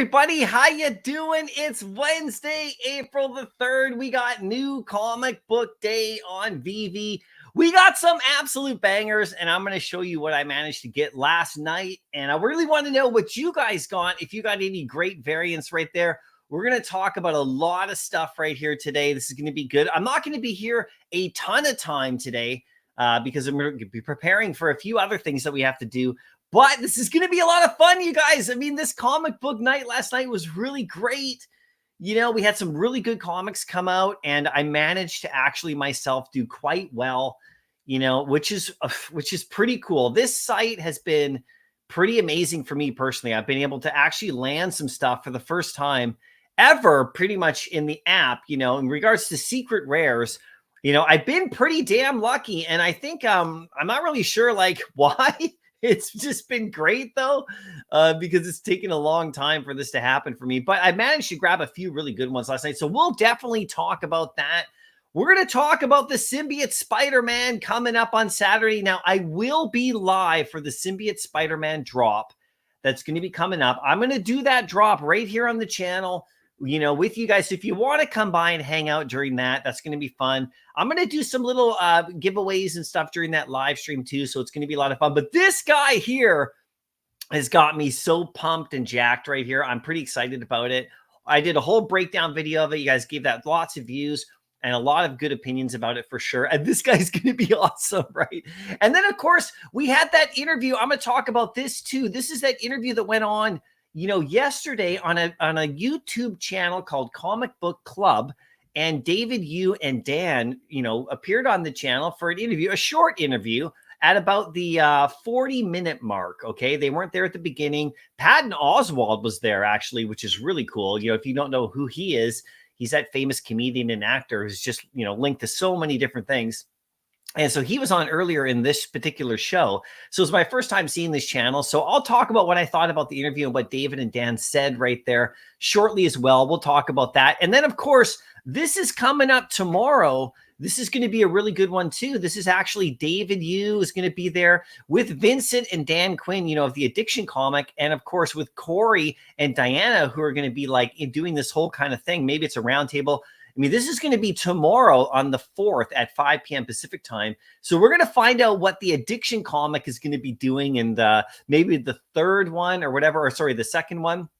everybody, how you doing? It's Wednesday, April the 3rd. We got new comic book day on Veve. We got some absolute bangers, and I'm going to show you what I managed to get last night. And I really want to know what you guys got. If you got any great variants right there, we're going to talk about a lot of stuff right here today. This is going to be good. I'm not going to be here a ton of time today because I'm going to be preparing for a few other things that we have to do. But this is going to be a lot of fun, you guys. I mean, this comic book night last night was really great. You know, we had some really good comics come out, and I managed to actually myself do quite well, you know, which is pretty cool. This site has been pretty amazing for me personally. I've been able to actually land some stuff for the first time ever, pretty much in the app, you know, in regards to secret rares. You know, I've been pretty damn lucky, and I think I'm not really sure like why. It's just been great, though, because it's taken a long time for this to happen for me. But I managed to grab a few really good ones last night. So we'll definitely talk about that. We're going to talk about the Symbiote SpiderMan coming up on Saturday. Now, I will be live for the Symbiote SpiderMan drop that's going to be coming up. I'm going to do that drop right here on the channel, you know, with you guys. So if you want to come by and hang out during that, that's going to be fun. I'm going to do some little giveaways and stuff during that live stream too. So it's going to be a lot of fun. But this guy here has got me so pumped and jacked right here. I'm pretty excited about it. I did a whole breakdown video of it. You guys gave that lots of views and a lot of good opinions about it for sure. And this guy's going to be awesome, right? And then, of course, we had that interview. I'm going to talk about this too. This is that interview that went on, you know, yesterday on a YouTube channel called Comic Book Club, and David, you and Dan, you know, appeared on the channel for an interview, a short interview at about the 40-minute mark. Okay, they weren't there at the beginning. Patton Oswalt was there actually, which is really cool. You know, if you don't know who he is, he's that famous comedian and actor who's just, you know, linked to so many different things. And so he was on earlier in this particular show. So it was my first time seeing this channel. So I'll talk about what I thought about the interview and what David and Dan said right there shortly as well. We'll talk about that. And then, of course, this is coming up tomorrow. This is going to be a really good one, too. This is actually David Yu is going to be there with Vincent and Dan Quinn, you know, of the Addiction comic. And, of course, with Corey and Diana, who are going to be like doing this whole kind of thing. Maybe it's a roundtable. I mean, this is going to be tomorrow on the 4th at 5 p.m. Pacific time. So we're going to find out what the Addiction comic is going to be doing, and maybe the third one or whatever, or sorry, the second one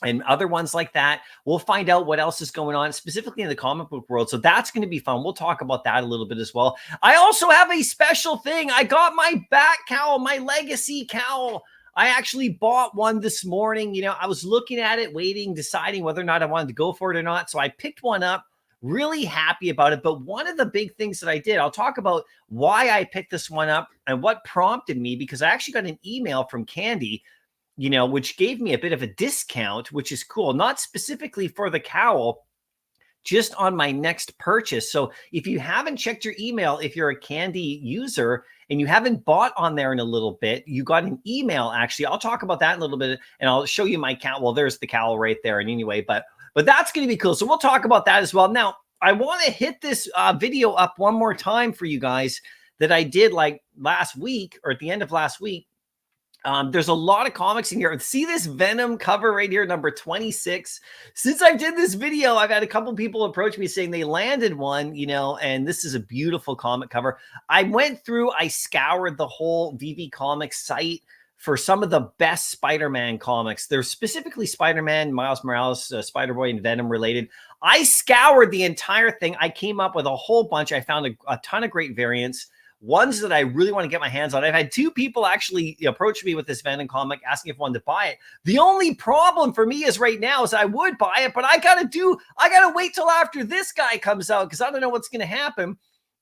and other ones like that. We'll find out what else is going on specifically in the comic book world. So that's going to be fun. We'll talk about that a little bit as well. I also have a special thing. I got my back cowl, my legacy cowl. I actually bought one this morning. You know, I was looking at it, waiting, deciding whether or not I wanted to go for it or not. So I picked one up. Really happy about it. But one of the big things that I did, I'll talk about why I picked this one up and what prompted me, because I actually got an email from Candy, you know, which gave me a bit of a discount, which is cool. Not specifically for the cowl, just on my next purchase. So if you haven't checked your email, if you're a Candy user and you haven't bought on there in a little bit, you got an email actually. I'll talk about that in a little bit and I'll show you my cowl. Well, there's the cowl right there. And anyway, but that's going to be cool. So we'll talk about that as well. Now, I want to hit this video up one more time for you guys that I did like last week or at the end of last week. There's a lot of comics in here. See this Venom cover right here, number 26. Since I did this video, I've had a couple people approach me saying they landed one, you know, and this is a beautiful comic cover. I went through, I scoured the whole Veve Comics site for some of the best Spider-Man comics. They're specifically Spider-Man, Miles Morales, Spider-Boy, and Venom related. I scoured the entire thing. I came up with a whole bunch. I found a ton of great variants, ones that I really want to get my hands on. I've had two people actually approach me with this Venom comic asking if I wanted to buy it. The only problem for me is right now is I would buy it, but I got to wait till after this guy comes out because I don't know what's going to happen.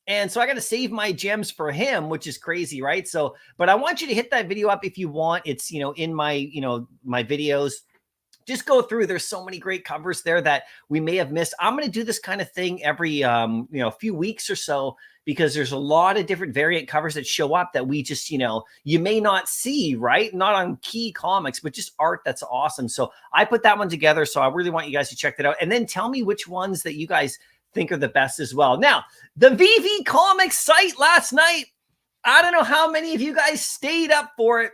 And so I got to save my gems for him, which is crazy, right? So, but I want you to hit that video up if you want. It's, you know, in my, you know, my videos. Just go through. There's so many great covers there that we may have missed. I'm going to do this kind of thing every, you know, few weeks or so, because there's a lot of different variant covers that show up that we just, you know, you may not see, right? Not on key comics, but just art that's awesome. So I put that one together. So I really want you guys to check that out. And then tell me which ones that you guys think are the best as well. Now, the Veve Comics site last night, I don't know how many of you guys stayed up for it.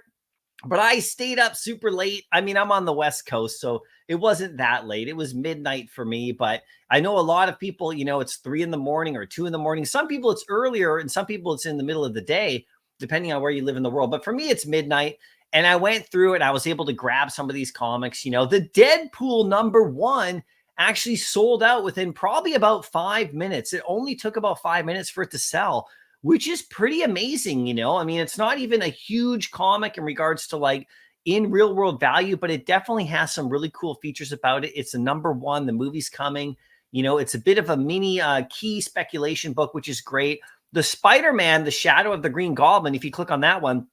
but I stayed up super late. I mean, I'm on the West Coast, so it wasn't that late. It was midnight for me, but I know a lot of people, you know, it's 3 in the morning or 2 in the morning. Some people it's earlier, and some people it's in the middle of the day, depending on where you live in the world. But for me, it's midnight. And I went through it. I was able to grab some of these comics. You know, the Deadpool #1 actually sold out within probably about 5 minutes. It only took about 5 minutes for it to sell, which is pretty amazing. You know, I mean, it's not even a huge comic in regards to like in real world value, but it definitely has some really cool features about it. It's a #1. The movie's coming. You know, it's a bit of a mini key speculation book, which is great. The Spider-Man, The Shadow of the Green Goblin, if you click on that one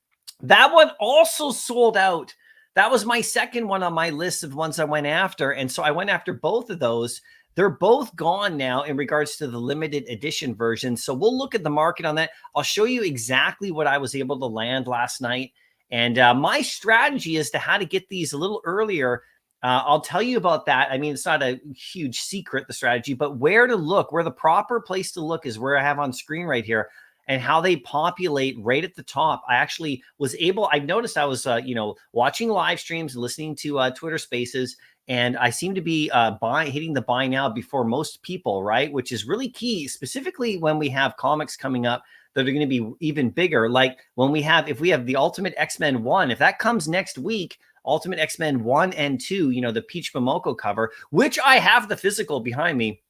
also sold out. That was my second one on my list of ones I went after. And so I went after both of those. They're both gone now in regards to the limited edition version. So we'll look at the market on that. I'll show you exactly what I was able to land last night. And my strategy as to how to get these a little earlier. I'll tell you about that. I mean, it's not a huge secret, the strategy, but where to look, where the proper place to look is where I have on screen right here, and how they populate right at the top. I actually was able, I noticed I was, you know, watching live streams, listening to Twitter Spaces, and I seem to be hitting the buy now before most people, right? Which is really key, specifically when we have comics coming up that are going to be even bigger. Like when we have, if we have the Ultimate X-Men 1, if that comes next week, Ultimate X-Men 1 and 2, you know, the Peach Momoko cover, which I have the physical behind me.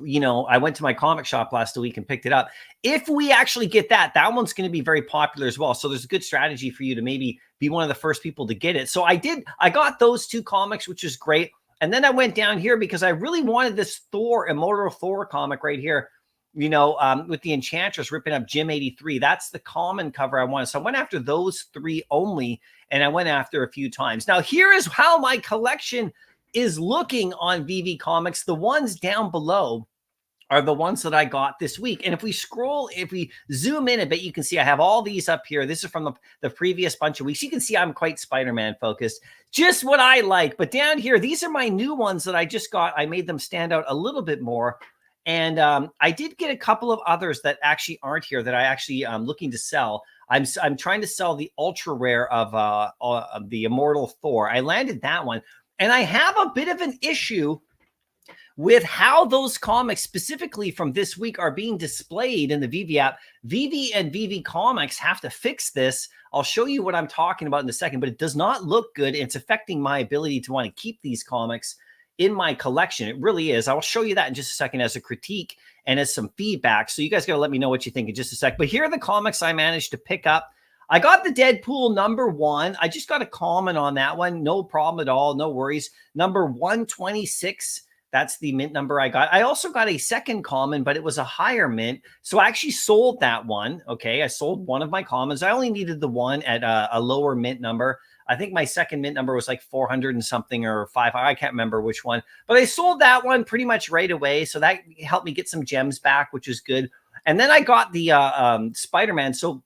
You know, I went to my comic shop last week and picked it up. If we actually get that one's going to be very popular as well. So there's a good strategy for you to maybe be one of the first people to get it. So I got those 2 comics, which is great. And then I went down here because I really wanted this Thor, Immortal Thor comic right here, you know, with the Enchantress ripping up Jim 83. That's the common cover I wanted. So I went after those 3 only, and I went after a few times. Now, here is how my collection is looking on Veve Comics. The ones down below are the ones that I got this week. And if we zoom in a bit, you can see I have all these up here. This is from the previous bunch of weeks. You can see I'm quite Spider-Man focused, just what I like. But down here, these are my new ones that I just got. I made them stand out a little bit more. And I did get a couple of others that actually aren't here that I actually am looking to sell. I'm trying to sell the ultra rare of the Immortal Thor. I landed that one. And I have a bit of an issue with how those comics specifically from this week are being displayed in the Veve app. Veve and Veve Comics have to fix this. I'll show you what I'm talking about in a second, but it does not look good. It's affecting my ability to want to keep these comics in my collection. It really is. I'll show you that in just a second as a critique and as some feedback. So you guys got to let me know what you think in just a sec. But here are the comics I managed to pick up. I got the Deadpool #1. I just got a comment on that one. No problem at all. No worries. Number 126. That's the mint number I got. I also got a second common, but it was a higher mint. So I actually sold that one. Okay. I sold one of my commons. I only needed the one at a lower mint number. I think my second mint number was like 400 and something or 500. I can't remember which one, but I sold that one pretty much right away. So that helped me get some gems back, which is good. And then I got the Spider-Man. So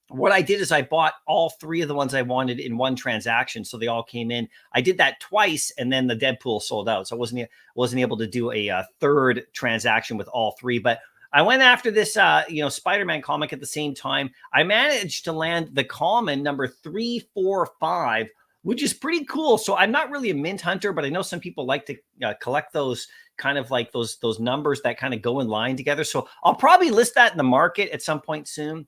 what I did is I bought all 3 of the ones I wanted in one transaction. So they all came in. I did that twice, and then the Deadpool sold out. So I wasn't able to do a third transaction with all 3. But I went after this, you know, Spider-Man comic at the same time. I managed to land the common number 345, which is pretty cool. So I'm not really a mint hunter, but I know some people like to collect those kind of like those numbers that kind of go in line together. So I'll probably list that in the market at some point soon,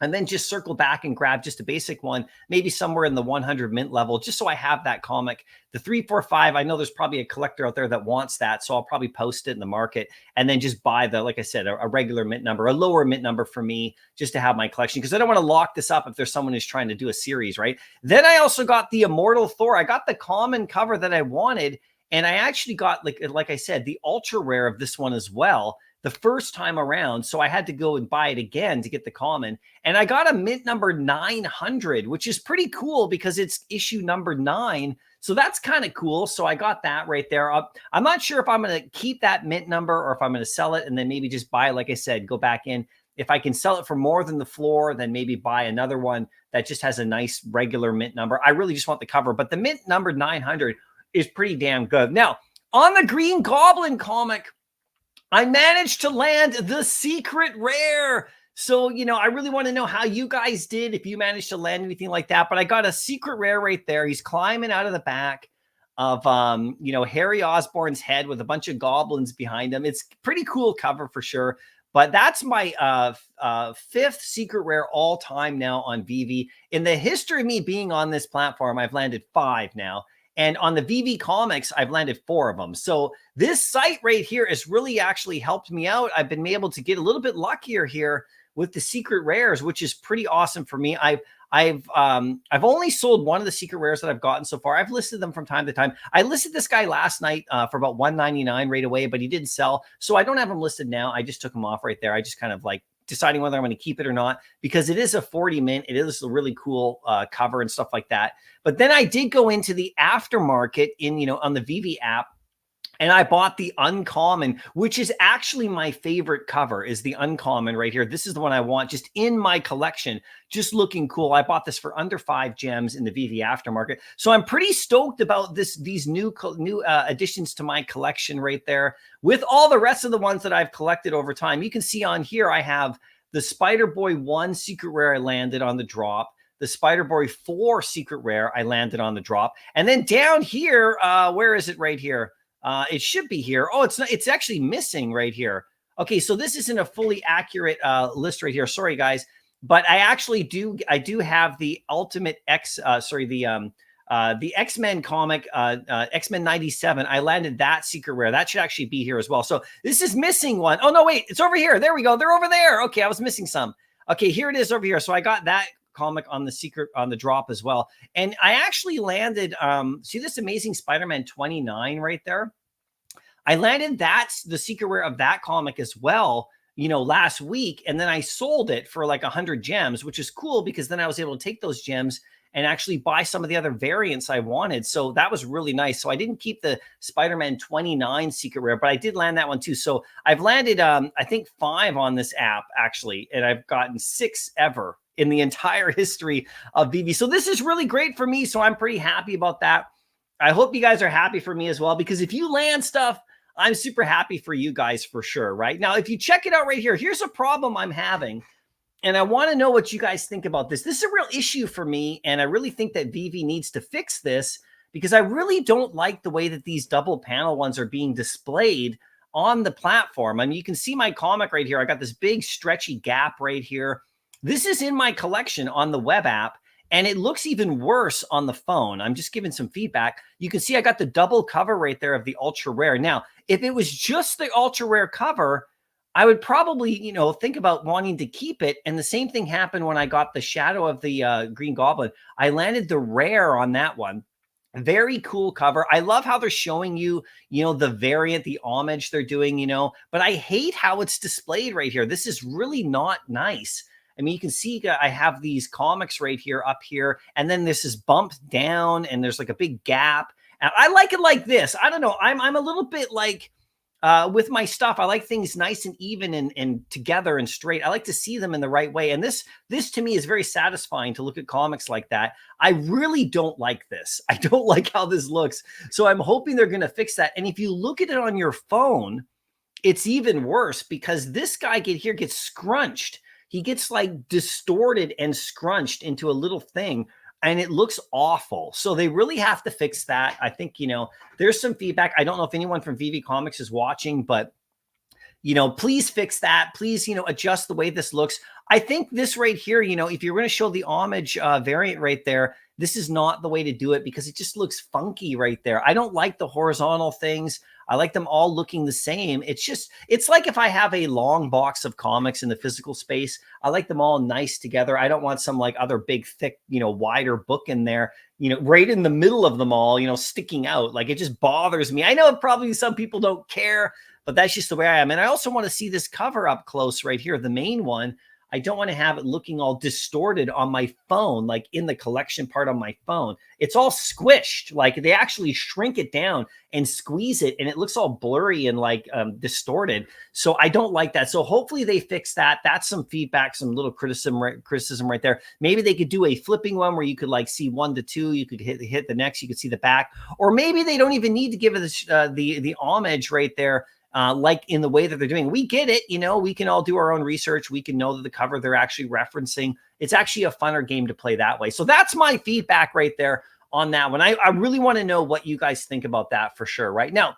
and then just circle back and grab just a basic one, maybe somewhere in the 100 mint level, just so I have that comic. The 345, I know there's probably a collector out there that wants that, so I'll probably post it in the market and then just buy the, like I said, a regular mint number, a lower mint number for me, just to have my collection, because I don't want to lock this up if there's someone who's trying to do a series, right? Then I also got the Immortal Thor. I got the common cover that I wanted, and I actually got, like I said, the ultra rare of this one as well, the first time around. So I had to go and buy it again to get the common. And I got a mint number 900, which is pretty cool because it's issue number 9. So that's kind of cool. So I got that right there. I'm not sure if I'm going to keep that mint number or if I'm going to sell it and then maybe just buy, like I said, go back in. If I can sell it for more than the floor, then maybe buy another one that just has a nice regular mint number. I really just want the cover, but the mint number 900 is pretty damn good. Now, on the Green Goblin comic, I managed to land the secret rare. So, I really want to know how you guys did, if you managed to land anything like that. But I got a secret rare right there. He's climbing out of the back of, Harry Osborn's head with a bunch of goblins behind him. It's pretty cool cover for sure. But that's my fifth secret rare all time now on Veve. In the history of me being on this platform, I've landed 5 now. And on the Veve Comics, I've landed 4 of them. So this site right here has really actually helped me out. I've been able to get a little bit luckier here with the secret rares, which is pretty awesome for me. I've only sold one of the secret rares that I've gotten so far. I've listed them from time to time. I listed this guy last night for about $199 right away, but he didn't sell. So I don't have him listed now. I just took him off right there. I just kind of like deciding whether I'm going to keep it or not, because it is a 40 mint. It is a really cool cover and stuff like that. But then I did go into the aftermarket on the Veve app, and I bought the Uncommon, which is actually my favorite cover, is the Uncommon right here. This is the one I want just in my collection, just looking cool. I bought this for under 5 gems in the Veve aftermarket. So I'm pretty stoked about these new additions to my collection right there, with all the rest of the ones that I've collected over time. You can see on here, I have the Spider-Boy 1 secret rare I landed on the drop. The Spider-Boy 4 secret rare I landed on the drop. And then down here, where is it right here? It should be here. Oh, it's not. It's actually missing right here. Okay, so this isn't a fully accurate list right here. Sorry, guys, but I actually do. I do have the Ultimate the X-Men comic, X-Men 97. I landed that secret rare. That should actually be here as well. So this is missing one. Oh no, wait, it's over here. There we go. They're over there. Okay, I was missing some. Okay, here it is over here. So I got that comic on the drop as well. And I actually landed, see this Amazing Spider-Man 29 right there? I landed the secret rare of that comic as well, last week. And then I sold it for like 100 gems, which is cool because then I was able to take those gems and actually buy some of the other variants I wanted. So that was really nice. So I didn't keep the Spider-Man 29 secret rare, but I did land that one too. So I've landed, I think 5 on this app actually, and I've gotten 6 ever in the entire history of Veve. So this is really great for me. So I'm pretty happy about that. I hope you guys are happy for me as well, because if you land stuff, I'm super happy for you guys for sure, right? Now, if you check it out right here, here's a problem I'm having. And I want to know what you guys think about this. This is a real issue for me. And I really think that Veve needs to fix this, because I really don't like the way that these double panel ones are being displayed on the platform. I mean, you can see my comic right here. I got this big stretchy gap right here. This is in my collection on the web app, and it looks even worse on the phone. I'm just giving some feedback. You can see I got the double cover right there of the ultra rare. Now, if it was just the ultra rare cover, I would probably, think about wanting to keep it. And the same thing happened when I got the Shadow of the Green Goblin. I landed the rare on that one. Very cool cover. I love how they're showing you, the variant, the homage they're doing, but I hate how it's displayed right here. This is really not nice. I mean, you can see I have these comics right here up here, and then this is bumped down, and there's like a big gap. And I like it like this. I don't know. I'm a little bit like with my stuff. I like things nice and even and together and straight. I like to see them in the right way. And this to me is very satisfying to look at comics like that. I really don't like this. I don't like how this looks. So I'm hoping they're going to fix that. And if you look at it on your phone, it's even worse, because this guy gets scrunched. He gets like distorted and scrunched into a little thing, and it looks awful. So they really have to fix that. I think, there's some feedback. I don't know if anyone from Veve Comics is watching, but, please fix that. Please, adjust the way this looks. I think this right here, if you're going to show the homage variant right there, this is not the way to do it, because it just looks funky right there. I don't like the horizontal things. I like them all looking the same. It's like if I have a long box of comics in the physical space, I like them all nice together. I don't want some like other big, thick, wider book in there, right in the middle of them all, sticking out. Like, it just bothers me. I know probably some people don't care, but that's just the way I am. And I also want to see this cover up close right here, the main one. I don't want to have it looking all distorted on my phone, like in the collection part on my phone. It's all squished. Like, they actually shrink it down and squeeze it, and it looks all blurry and like distorted. So I don't like that. So hopefully they fix that. That's some feedback, some little criticism right there. Maybe they could do a flipping one where you could like see 1 to 2. You could hit the next. You could see the back, or maybe they don't even need to give it the homage right there. like in the way that they're doing. We get it. You know, we can all do our own research. We can know that the cover they're actually referencing. It's actually a funner game to play that way. So that's my feedback right there on that one. I really want to know what you guys think about that for sure. Right now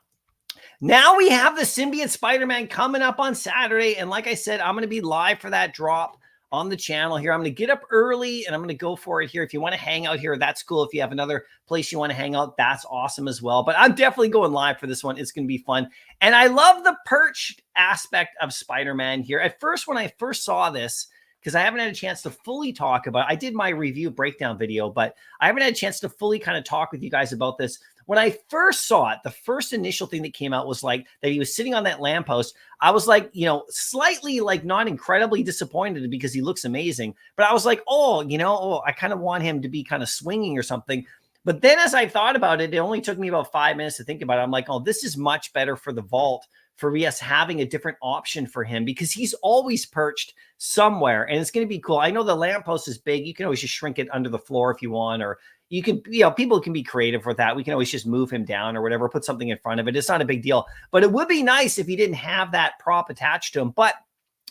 we have the Symbiote SpiderMan coming up on Saturday. And like I said, I'm going to be live for that drop on the channel here. I'm going to get up early and I'm going to go for it here. If you want to hang out here, that's cool. If you have another place you want to hang out, that's awesome as well. But I'm definitely going live for this one. It's going to be fun. And I love the perched aspect of Spider-Man here. At first, when I first saw this, because I haven't had a chance to fully talk about it. I did my review breakdown video, but I haven't had a chance to fully kind of talk with you guys about this. When I first saw it, the first initial thing that came out was like that he was sitting on that lamppost. I was like, you know, slightly like not incredibly disappointed because he looks amazing. But I was like, oh, you know, I kind of want him to be kind of swinging or something. But then as I thought about it, it only took me about 5 minutes to think about it. I'm like, oh, this is much better for the vault, for us having a different option for him because he's always perched somewhere and it's going to be cool. I know the lamppost is big. You can always just shrink it under the floor if you want, or you can, you know, people can be creative with that. We can always just move him down or whatever, put something in front of it. It's not a big deal, but it would be nice if he didn't have that prop attached to him, but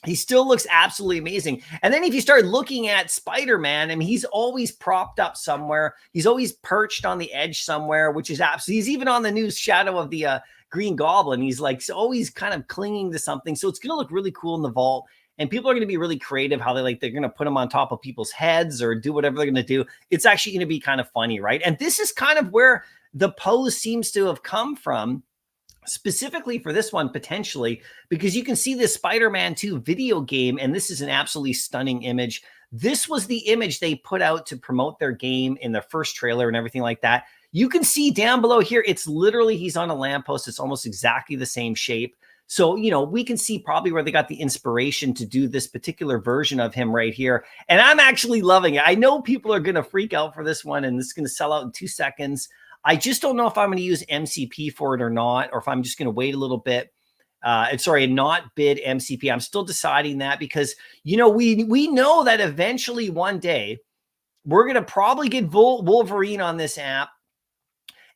he still looks absolutely amazing. And then if you start looking at Spider-Man, I mean, he's always propped up somewhere. He's always perched on the edge somewhere, which is absolutely, he's even on the new Shadow of the Green Goblin. He's like always kind of clinging to something. So it's going to look really cool in the vault. And people are going to be really creative how they're going to put him on top of people's heads or do whatever they're going to do. It's actually going to be kind of funny, right? And this is kind of where the pose seems to have come from, specifically for this one, potentially, because you can see this Spider-Man 2 video game, and this is an absolutely stunning image. This was the image they put out to promote their game in their first trailer and everything like that. You can see down below here, it's literally, he's on a lamppost. It's almost exactly the same shape. So, you know, we can see probably where they got the inspiration to do this particular version of him right here. And I'm actually loving it. I know people are going to freak out for this one, and this is going to sell out in 2 seconds. I just don't know if I'm going to use MCP for it or not, or if I'm just going to wait a little bit. Sorry, not bid MCP. I'm still deciding that because, you know, we know that eventually one day we're going to probably get Wolverine on this app.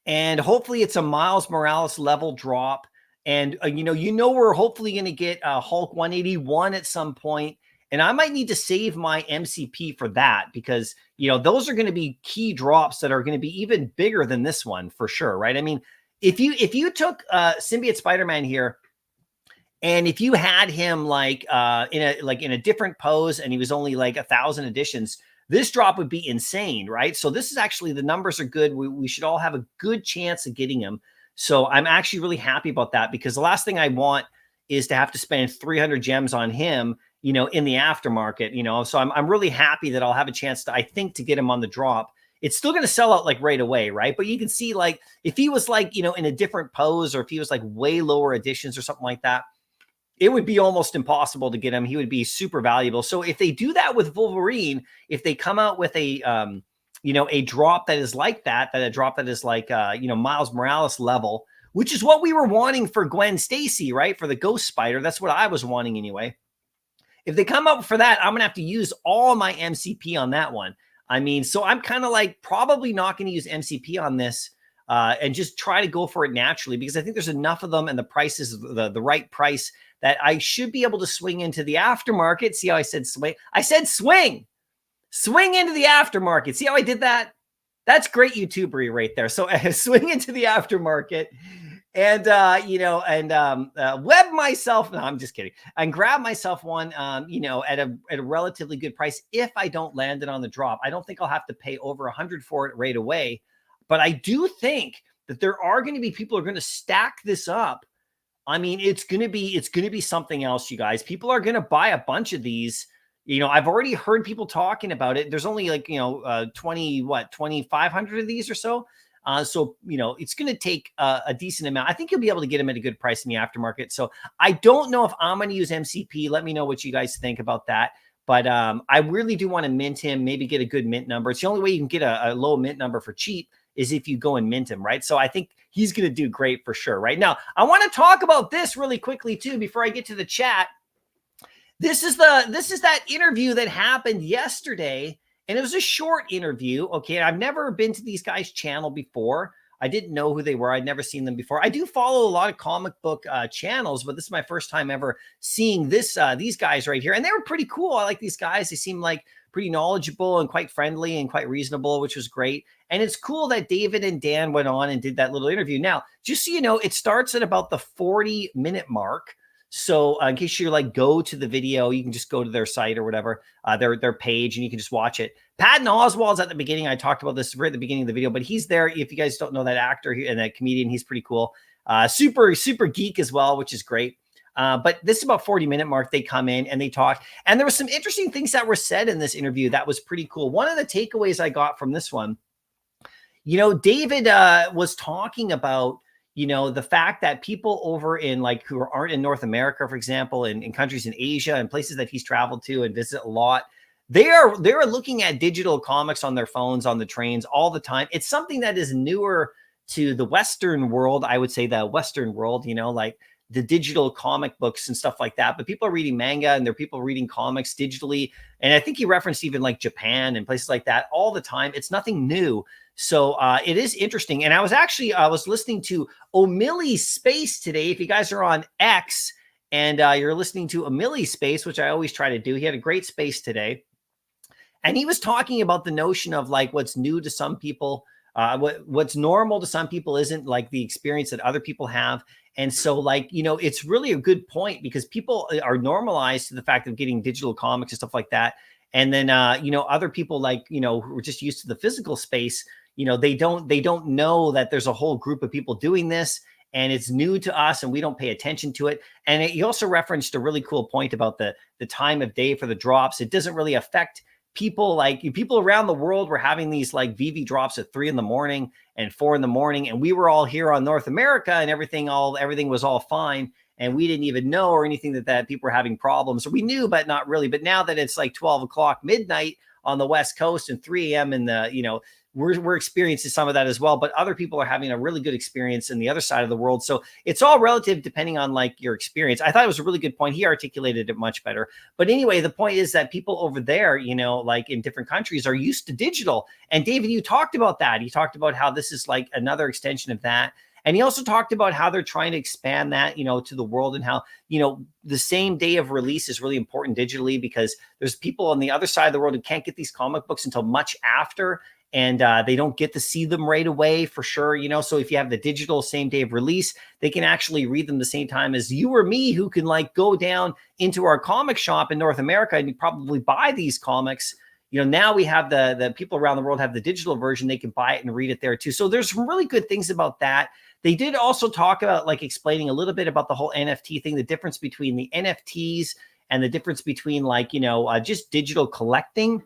And hopefully it's a Miles Morales level drop. And, you know, we're hopefully going to get Hulk 181 at some point. And I might need to save my MCP for that because, you know, those are going to be key drops that are going to be even bigger than this one for sure, right? I mean, if you took Symbiote Spider-Man here, and if you had him like in a different pose and he was only like 1,000 editions, this drop would be insane, right? So this is actually, the numbers are good. We should all have a good chance of getting him. So I'm actually really happy about that because the last thing I want is to have to spend 300 gems on him, you know, in the aftermarket, you know. So I'm really happy that I'll have a chance to, I think, to get him on the drop. It's still going to sell out like right away, right? But you can see like if he was like, you know, in a different pose or if he was like way lower editions or something like that, it would be almost impossible to get him. He would be super valuable. So if they do that with Wolverine, if they come out with a, you know, a drop that is like that a drop that is like, you know, Miles Morales level, which is what we were wanting for Gwen Stacy, right? For the Ghost Spider. That's what I was wanting anyway. If they come up for that, I'm going to have to use all my MCP on that one. I mean, so I'm kind of like probably not going to use MCP on this and just try to go for it naturally because I think there's enough of them and the price is the right price that I should be able to swing into the aftermarket. See how I said swing? I said swing. Swing into the aftermarket. See how I did that? That's great YouTubery right there. So swing into the aftermarket and, you know, and web myself. No, I'm just kidding. And grab myself one, you know, at a relatively good price. If I don't land it on the drop, I don't think I'll have to pay over 100 for it right away. But I do think that there are going to be people who are going to stack this up. I mean, it's going to be something else, you guys. People are going to buy a bunch of these. You know, I've already heard people talking about it. There's only like, you know, 2,500 of these or so. So, you know, it's going to take a decent amount. I think you'll be able to get them at a good price in the aftermarket. So I don't know if I'm going to use MCP. Let me know what you guys think about that. But I really do want to mint him, maybe get a good mint number. It's the only way you can get a low mint number for cheap is if you go and mint him, right? So I think he's going to do great for sure. Right now, I want to talk about this really quickly too, before I get to the chat. This is that interview that happened yesterday, and it was a short interview. Okay. I've never been to these guys' channel before. I didn't know who they were. I'd never seen them before. I do follow a lot of comic book channels, but this is my first time ever seeing these guys right here. And they were pretty cool. I like these guys. They seem like pretty knowledgeable and quite friendly and quite reasonable, which was great. And it's cool that David and Dan went on and did that little interview. Now, just so you know, it starts at about the 40-minute mark. So in case you like go to the video, you can just go to their site or whatever, their page, and you can just watch it. Patton Oswalt's at the beginning. I talked about this right at the beginning of the video, but he's there. If you guys don't know that actor and that comedian, he's pretty cool. Super geek as well, which is great. But this is about 40-minute mark. They come in and they talk. And there were some interesting things that were said in this interview that was pretty cool. One of the takeaways I got from this one, David was talking about, the fact that people over in like who aren't in North America, for example, in countries in Asia and places that he's traveled to and visit a lot, they're looking at digital comics on their phones, on the trains all the time. It's something that is newer to the Western world. I would say the Western world, like the digital comic books and stuff like that. But people are reading manga and there are people reading comics digitally. And I think he referenced even like Japan and places like that all the time. It's nothing new. So it is interesting. And I was listening to O'Malley's Space today. If you guys are on X and you're listening to O'Malley's Space, which I always try to do, he had a great space today. And he was talking about the notion of like what's new to some people, what's normal to some people isn't like the experience that other people have. And so like, it's really a good point because people are normalized to the fact of getting digital comics and stuff like that. And then, other people like, who are just used to the physical space, they don't know that there's a whole group of people doing this and it's new to us and we don't pay attention to it. And he also referenced a really cool point about the time of day for the drops. It doesn't really affect people. Like people around the world were having these like Veve drops at 3 a.m. and 4 a.m. and we were all here on North America and everything was all fine. And we didn't even know or anything that people were having problems. So we knew, but not really. But now that it's like 12 o'clock midnight on the West Coast and 3 a.m. in the, we're experiencing some of that as well. But other people are having a really good experience in the other side of the world. So it's all relative depending on like your experience. I thought it was a really good point. He articulated it much better. But anyway, the point is that people over there, like in different countries are used to digital. And David, you talked about that. You talked about how this is like another extension of that. And he also talked about how they're trying to expand that, to the world and how, the same day of release is really important digitally because there's people on the other side of the world who can't get these comic books until much after. And they don't get to see them right away for sure. So if you have the digital same day of release, they can actually read them the same time as you or me, who can like go down into our comic shop in North America and you probably buy these comics. Now we have the people around the world have the digital version. They can buy it and read it there too. So there's some really good things about that. They did also talk about like explaining a little bit about the whole NFT thing, the difference between the NFTs and the difference between like, just digital collecting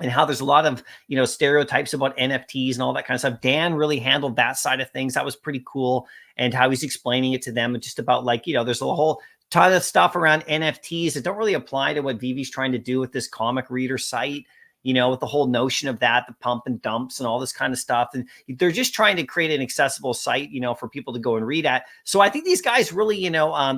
and how there's a lot of, stereotypes about NFTs and all that kind of stuff. Dan really handled that side of things. That was pretty cool. And how he's explaining it to them and just about like, there's a whole ton of stuff around NFTs that don't really apply to what Veve's trying to do with this comic reader site. With the whole notion of that, the pump and dumps and all this kind of stuff. And they're just trying to create an accessible site, for people to go and read at. So I think these guys really,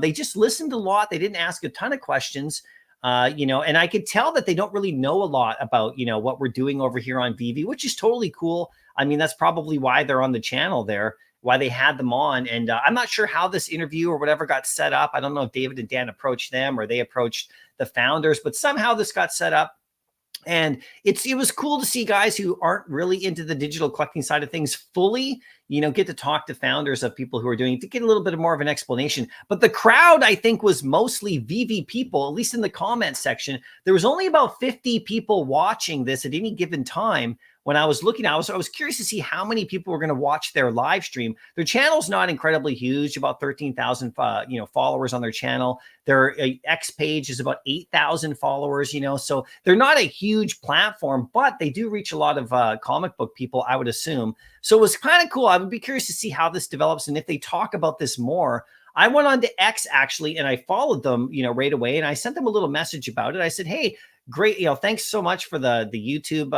they just listened a lot. They didn't ask a ton of questions, and I could tell that they don't really know a lot about, what we're doing over here on Veve, which is totally cool. I mean, that's probably why they're on the channel there, why they had them on. And I'm not sure how this interview or whatever got set up. I don't know if David and Dan approached them or they approached the founders, but somehow this got set up. And it was cool to see guys who aren't really into the digital collecting side of things fully, get to talk to founders of people who are doing it to get a little bit more of an explanation. But the crowd, I think, was mostly Veve people, at least in the comment section. There was only about 50 people watching this at any given time. When I was looking, I was curious to see how many people were going to watch their live stream. Their channel's not incredibly huge, about 13,000 followers on their channel. Their X page is about 8,000 followers, so they're not a huge platform, but they do reach a lot of comic book people, I would assume. So it was kind of cool. I would be curious to see how this develops and if they talk about this more. I went on to X actually, and I followed them, right away, and I sent them a little message about it. I said, hey, great, thanks so much for the YouTube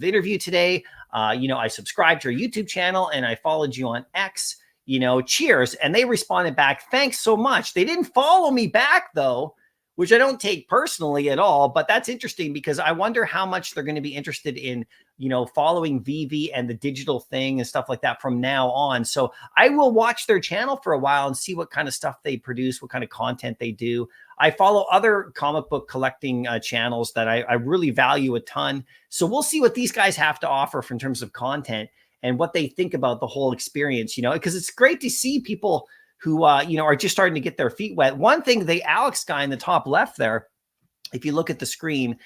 interview today. I subscribed to your YouTube channel and I followed you on X, cheers. And they responded back, thanks so much. They didn't follow me back though, which I don't take personally at all, but that's interesting because I wonder how much they're going to be interested in, following Veve and the digital thing and stuff like that from now on. So I will watch their channel for a while and see what kind of stuff they produce, what kind of content they do. I follow other comic book collecting channels that I really value a ton. So we'll see what these guys have to offer in terms of content and what they think about the whole experience, because it's great to see people who, are just starting to get their feet wet. One thing, the Alex guy in the top left there, if you look at the screen,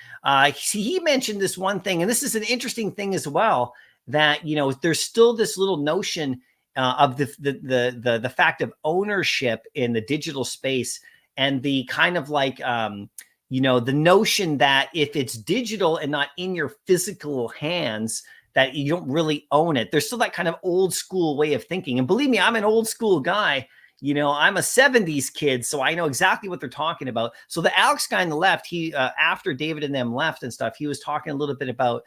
he mentioned this one thing, and this is an interesting thing as well, that, there's still this little notion of the fact of ownership in the digital space, and the kind of like, the notion that if it's digital and not in your physical hands, that you don't really own it. There's still that kind of old school way of thinking. And believe me, I'm an old school guy. I'm a 70s kid, so I know exactly what they're talking about. So the Alex guy on the left, he, after David and them left and stuff, he was talking a little bit about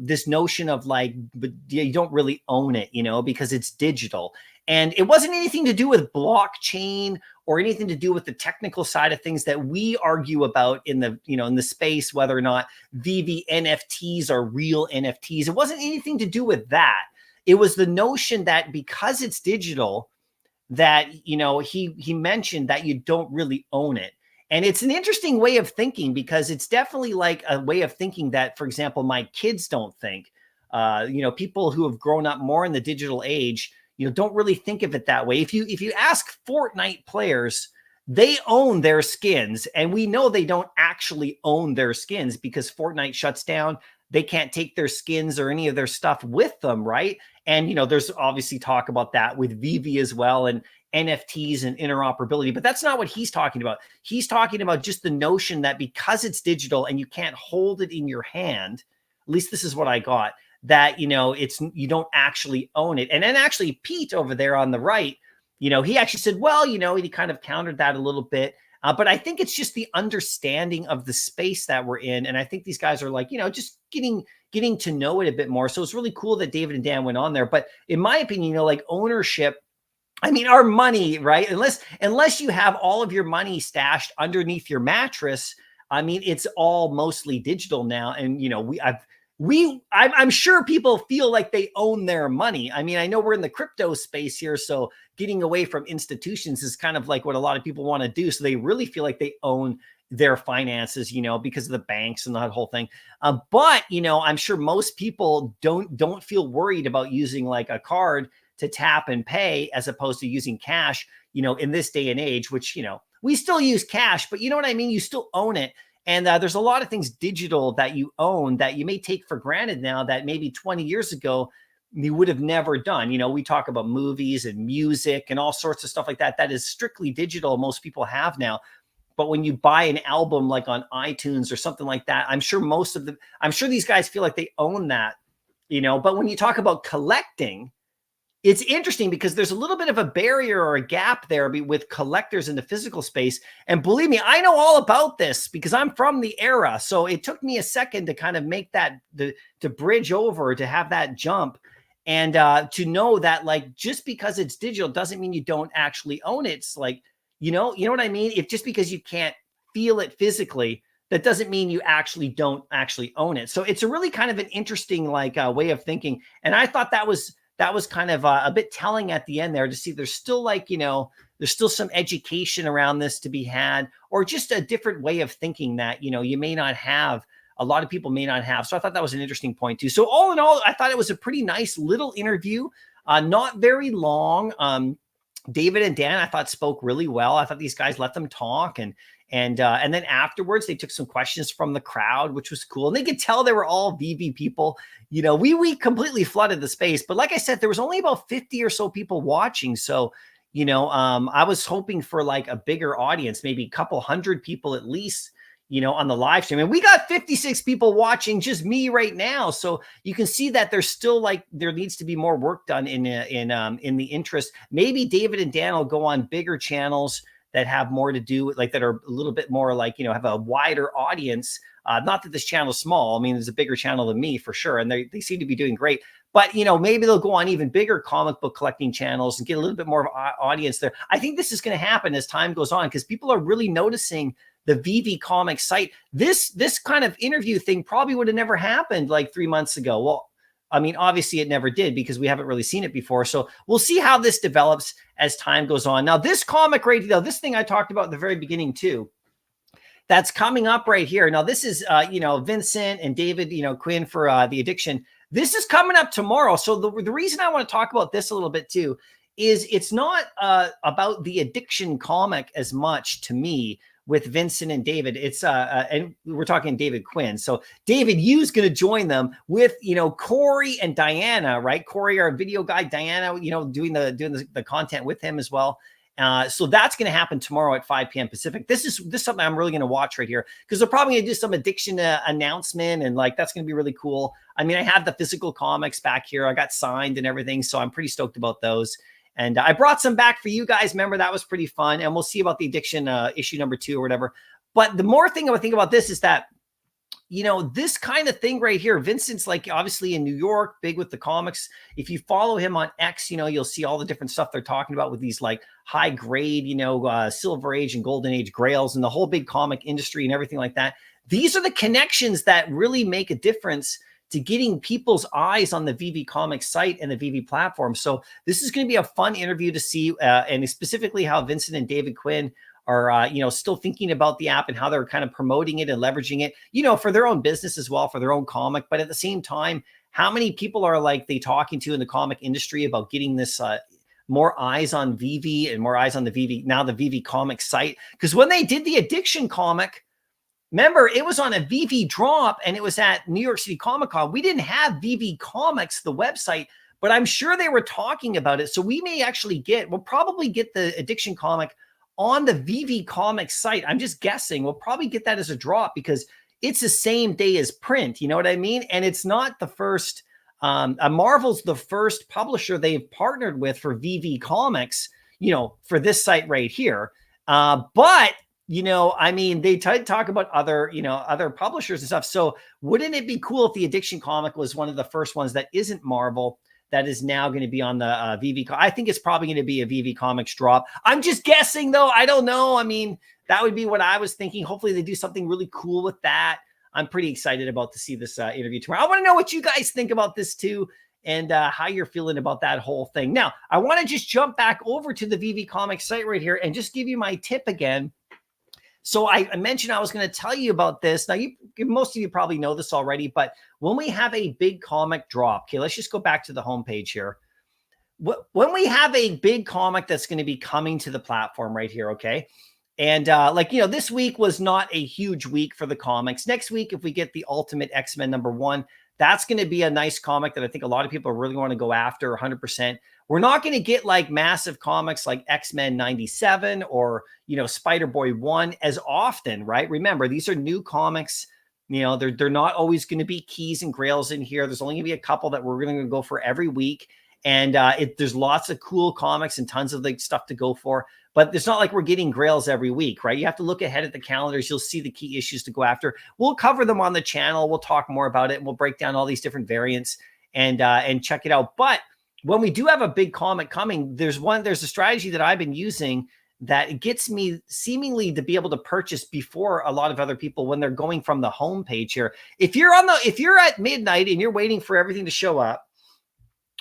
this notion of like, but you don't really own it, because it's digital. And it wasn't anything to do with blockchain or anything to do with the technical side of things that we argue about in the, in the space, whether or not Veve NFTs are real NFTs. It wasn't anything to do with that. It was the notion that because it's digital, that, he mentioned that you don't really own it. And it's an interesting way of thinking, because it's definitely like a way of thinking that, for example, my kids don't think, people who have grown up more in the digital age, don't really think of it that way. If you ask Fortnite players, they own their skins, and we know they don't actually own their skins because Fortnite shuts down. They can't take their skins or any of their stuff with them, right? And, there's obviously talk about that with Veve as well, and NFTs and interoperability, but that's not what he's talking about. He's talking about just the notion that because it's digital and you can't hold it in your hand, at least this is what I got, that, you don't actually own it. And then actually Pete over there on the right, he actually said, well, he kind of countered that a little bit. But I think it's just the understanding of the space that we're in. And I think these guys are like, just getting to know it a bit more. So it's really cool that David and Dan went on there. But in my opinion, like ownership, I mean, our money, right? Unless you have all of your money stashed underneath your mattress, I mean, it's all mostly digital now. And, I'm sure people feel like they own their money. I mean, I know we're in the crypto space here, so getting away from institutions is kind of like what a lot of people want to do. So they really feel like they own their finances, because of the banks and that whole thing. But, I'm sure most people don't feel worried about using like a card to tap and pay as opposed to using cash, in this day and age, which, we still use cash, but you know what I mean? You still own it. And there's a lot of things digital that you own that you may take for granted now that maybe 20 years ago you would have never done. We talk about movies and music and all sorts of stuff like that. That is strictly digital. Most people have now. But when you buy an album like on iTunes or something like that, I'm sure these guys feel like they own that, But when you talk about collecting, it's interesting because there's a little bit of a barrier or a gap there with collectors in the physical space. And believe me, I know all about this because I'm from the era. So it took me a second to kind of make that, to bridge over, to have that jump, and to know that like, just because it's digital doesn't mean you don't actually own it. It's like, you know what I mean? If just because you can't feel it physically, that doesn't mean you don't actually own it. So it's a really kind of an interesting like way of thinking. And I thought that was kind of a bit telling at the end there, to see there's still like, there's still some education around this to be had, or just a different way of thinking that, you may not have, a lot of people may not have. So I thought that was an interesting point too. So all in all, I thought it was a pretty nice little interview, not very long. David and Dan, I thought, spoke really well. I thought these guys let them talk, and then afterwards they took some questions from the crowd, which was cool. And they could tell they were all Veve people. We completely flooded the space, but like I said, there was only about 50 or so people watching. So, I was hoping for like a bigger audience, maybe a couple hundred people at least, on the live stream. And we got 56 people watching just me right now. So you can see that there's still like, there needs to be more work done in the interest. Maybe David and Dan will go on bigger channels that have more to do with, like, that are a little bit more like, have a wider audience. Not that this channel is small. I mean, there's a bigger channel than me for sure. And they seem to be doing great. But, maybe they'll go on even bigger comic book collecting channels and get a little bit more of an audience there. I think this is going to happen as time goes on, because people are really noticing the Veve Comics site. This kind of interview thing probably would have never happened like 3 months ago. Well, I mean, obviously it never did because we haven't really seen it before. So we'll see how this develops as time goes on. Now, this comic right now, this thing I talked about at the very beginning too, that's coming up right here. Now, this is, Vincent and David, Quinn for The Addiction. This is coming up tomorrow. So the reason I want to talk about this a little bit too is it's not about the Addiction comic as much to me with Vincent and David. It's and we're talking David Quinn. So David Yu's going to join them with, Corey and Diana, right? Corey, our video guy, Diana, doing the content with him as well. So that's going to happen tomorrow at 5 p.m. Pacific. This is something I'm really going to watch right here because they're probably going to do some Addiction announcement, and like that's going to be really cool. I mean, I have the physical comics back here. I got signed and everything, so I'm pretty stoked about those. And I brought some back for you guys. Remember, that was pretty fun. And we'll see about the Addiction issue number 2 or whatever. But the more thing I would think about this is that, this kind of thing right here, Vincent's like obviously in New York, big with the comics. If you follow him on X, you'll see all the different stuff they're talking about with these like high grade, Silver Age and Golden Age grails and the whole big comic industry and everything like that. These are the connections that really make a difference to getting people's eyes on the Veve Comics site and the Veve platform. So this is going to be a fun interview to see, and specifically how Vincent and David Quinn are, still thinking about the app and how they're kind of promoting it and leveraging it, for their own business as well, for their own comic. But at the same time, how many people are like they talking to in the comic industry about getting this more eyes on Veve and more eyes on the Veve Comics site? Because when they did the Addiction comic, remember, it was on a Veve drop and it was at New York City Comic Con. We didn't have Veve Comics, the website, but I'm sure they were talking about it. So we may actually we'll probably get the Addiction comic on the Veve Comics site. I'm just guessing. We'll probably get that as a drop because it's the same day as print. You know what I mean? And it's not the first, Marvel's the first publisher they've partnered with for Veve Comics, for this site right here. But I mean, they talk about other publishers and stuff. So wouldn't it be cool if the Addiction comic was one of the first ones that isn't Marvel that is now going to be on the Veve? I think it's probably going to be a Veve Comics drop. I'm just guessing though. I don't know. I mean, that would be what I was thinking. Hopefully they do something really cool with that. I'm pretty excited about to see this interview tomorrow. I want to know what you guys think about this too, and how you're feeling about that whole thing. Now, I want to just jump back over to the Veve Comics site right here and just give you my tip again. So I mentioned I was going to tell you about this. Now, most of you probably know this already, but when we have a big comic drop, okay, let's just go back to the homepage here. When we have a big comic that's going to be coming to the platform right here, okay? And this week was not a huge week for the comics. Next week, if we get the Ultimate X-Men #1, that's going to be a nice comic that I think a lot of people really want to go after 100%. We're not going to get like massive comics like X-Men 97 or, Spider-Boy 1 as often, right? Remember, these are new comics. They're not always going to be keys and grails in here. There's only going to be a couple that we're going to go for every week. And there's lots of cool comics and tons of like stuff to go for. But it's not like we're getting grails every week, right? You have to look ahead at the calendars. You'll see the key issues to go after. We'll cover them on the channel. We'll talk more about it. And we'll break down all these different variants and check it out. But when we do have a big comic coming, there's a strategy that I've been using that gets me seemingly to be able to purchase before a lot of other people when they're going from the homepage here. If you're at midnight and you're waiting for everything to show up,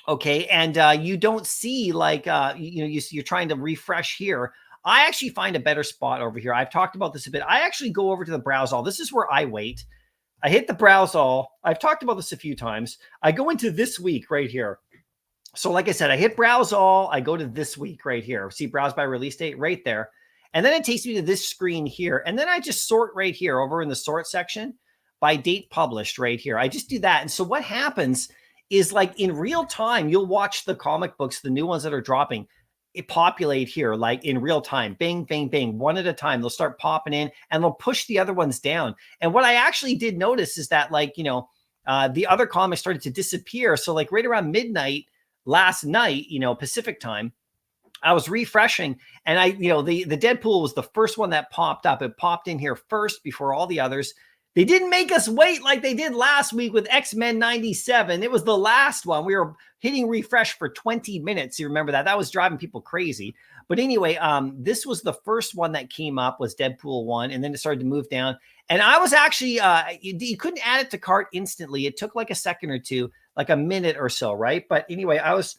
okay, and you don't see like you're trying to refresh here, I actually find a better spot over here. I've talked about this a bit. I actually go over to the browse all. This is where I wait. I hit the browse all. I've talked about this a few times. I go into this week right here. So like I said, I hit browse all. I go to this week right here. See browse by release date right there. And then it takes me to this screen here. And then I just sort right here over in the sort section by date published right here. I just do that. And so what happens is like in real time, you'll watch the comic books, the new ones that are dropping, it populate here like in real time. Bang, bang, bang. One at a time. They'll start popping in and they'll push the other ones down. And what I actually did notice is that like, the other comics started to disappear. So like right around midnight, last night, Pacific time, I was refreshing and the Deadpool was the first one that popped up. It popped in here first before all the others. They didn't make us wait like they did last week with X-Men 97. It was the last one. We were hitting refresh for 20 minutes. You remember that? That was driving people crazy. But anyway, this was the first one that came up, was Deadpool 1, and then it started to move down. And I was actually, you couldn't add it to cart instantly. It took like a second or two, like a minute or so, right? But anyway, I was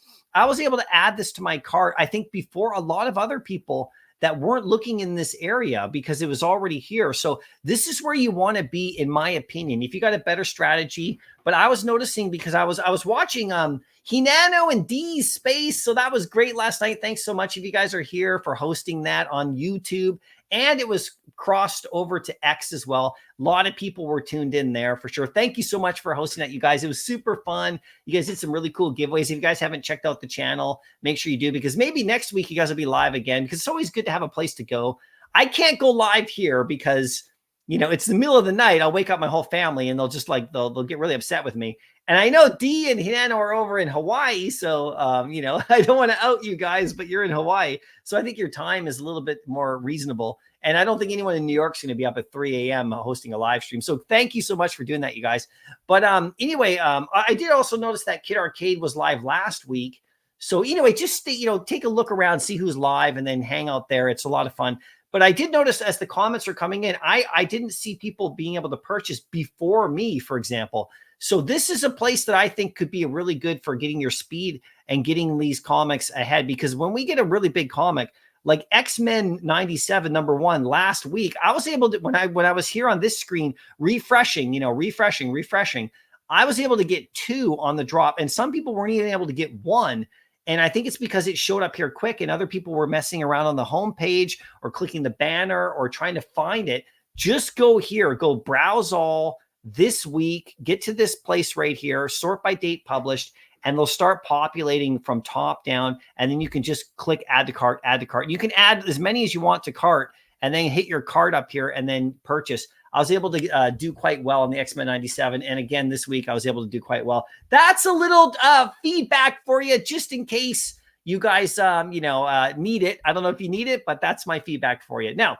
able to add this to my cart, I think, before a lot of other people that weren't looking in this area, because it was already here. So this is where you want to be, in my opinion, if you got a better strategy. But I was noticing, because I was watching Hinano and D's space. So that was great last night. Thanks so much if you guys are here for hosting that on YouTube. And it was crossed over to X as well. A lot of people were tuned in there for sure. Thank you so much for hosting that, you guys. It was super fun. You guys did some really cool giveaways. If you guys haven't checked out the channel, make sure you do, because maybe next week you guys will be live again, because it's always good to have a place to go. I can't go live here because, you know, it's the middle of the night. I'll wake up my whole family and they'll just like, they'll get really upset with me. And I know D and Hinano are over in Hawaii. So, you know, I don't want to out you guys, but you're in Hawaii. So I think your time is a little bit more reasonable. And I don't think anyone in New York is going to be up at 3 a.m. hosting a live stream. So thank you so much for doing that, you guys. But anyway, I did also notice that Kid Arcade was live last week. So anyway, just, you know, take a look around, see who's live, and then hang out there. It's a lot of fun. But I did notice as the comments are coming in, I didn't see people being able to purchase before me, for example. So this is a place that I think could be really good for getting your speed and getting these comics ahead. Because when we get a really big comic, like X-Men 97 #1 last week, I was able to, when I was here on this screen, refreshing, you know, refreshing, I was able to get 2 on the drop. And some people weren't even able to get 1. And I think it's because it showed up here quick and other people were messing around on the homepage or clicking the banner or trying to find it. Just go here, go browse all this week, get to this place right here, sort by date published, and they'll start populating from top down. And then you can just click add to cart, add to cart. You can add as many as you want to cart and then hit your cart up here and then purchase. I was able to do quite well on the X-Men 97. And again, this week, I was able to do quite well. That's a little feedback for you, just in case you guys, you know, need it. I don't know if you need it, but that's my feedback for you. Now,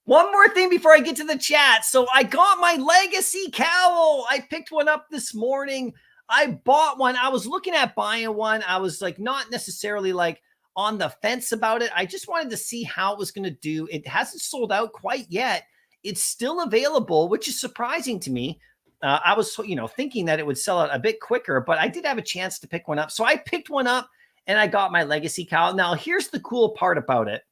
one more thing before I get to the chat. So I got my Legacy cowl. I picked one up this morning. I bought one. I was looking at buying one. I was like, not necessarily like on the fence about it. I just wanted to see how it was going to do. It hasn't sold out quite yet. It's still available, which is surprising to me. I was, you know, thinking that it would sell out a bit quicker, but I did have a chance to pick one up. So I picked one up and I got my Legacy cowl. Now, here's the cool part about it.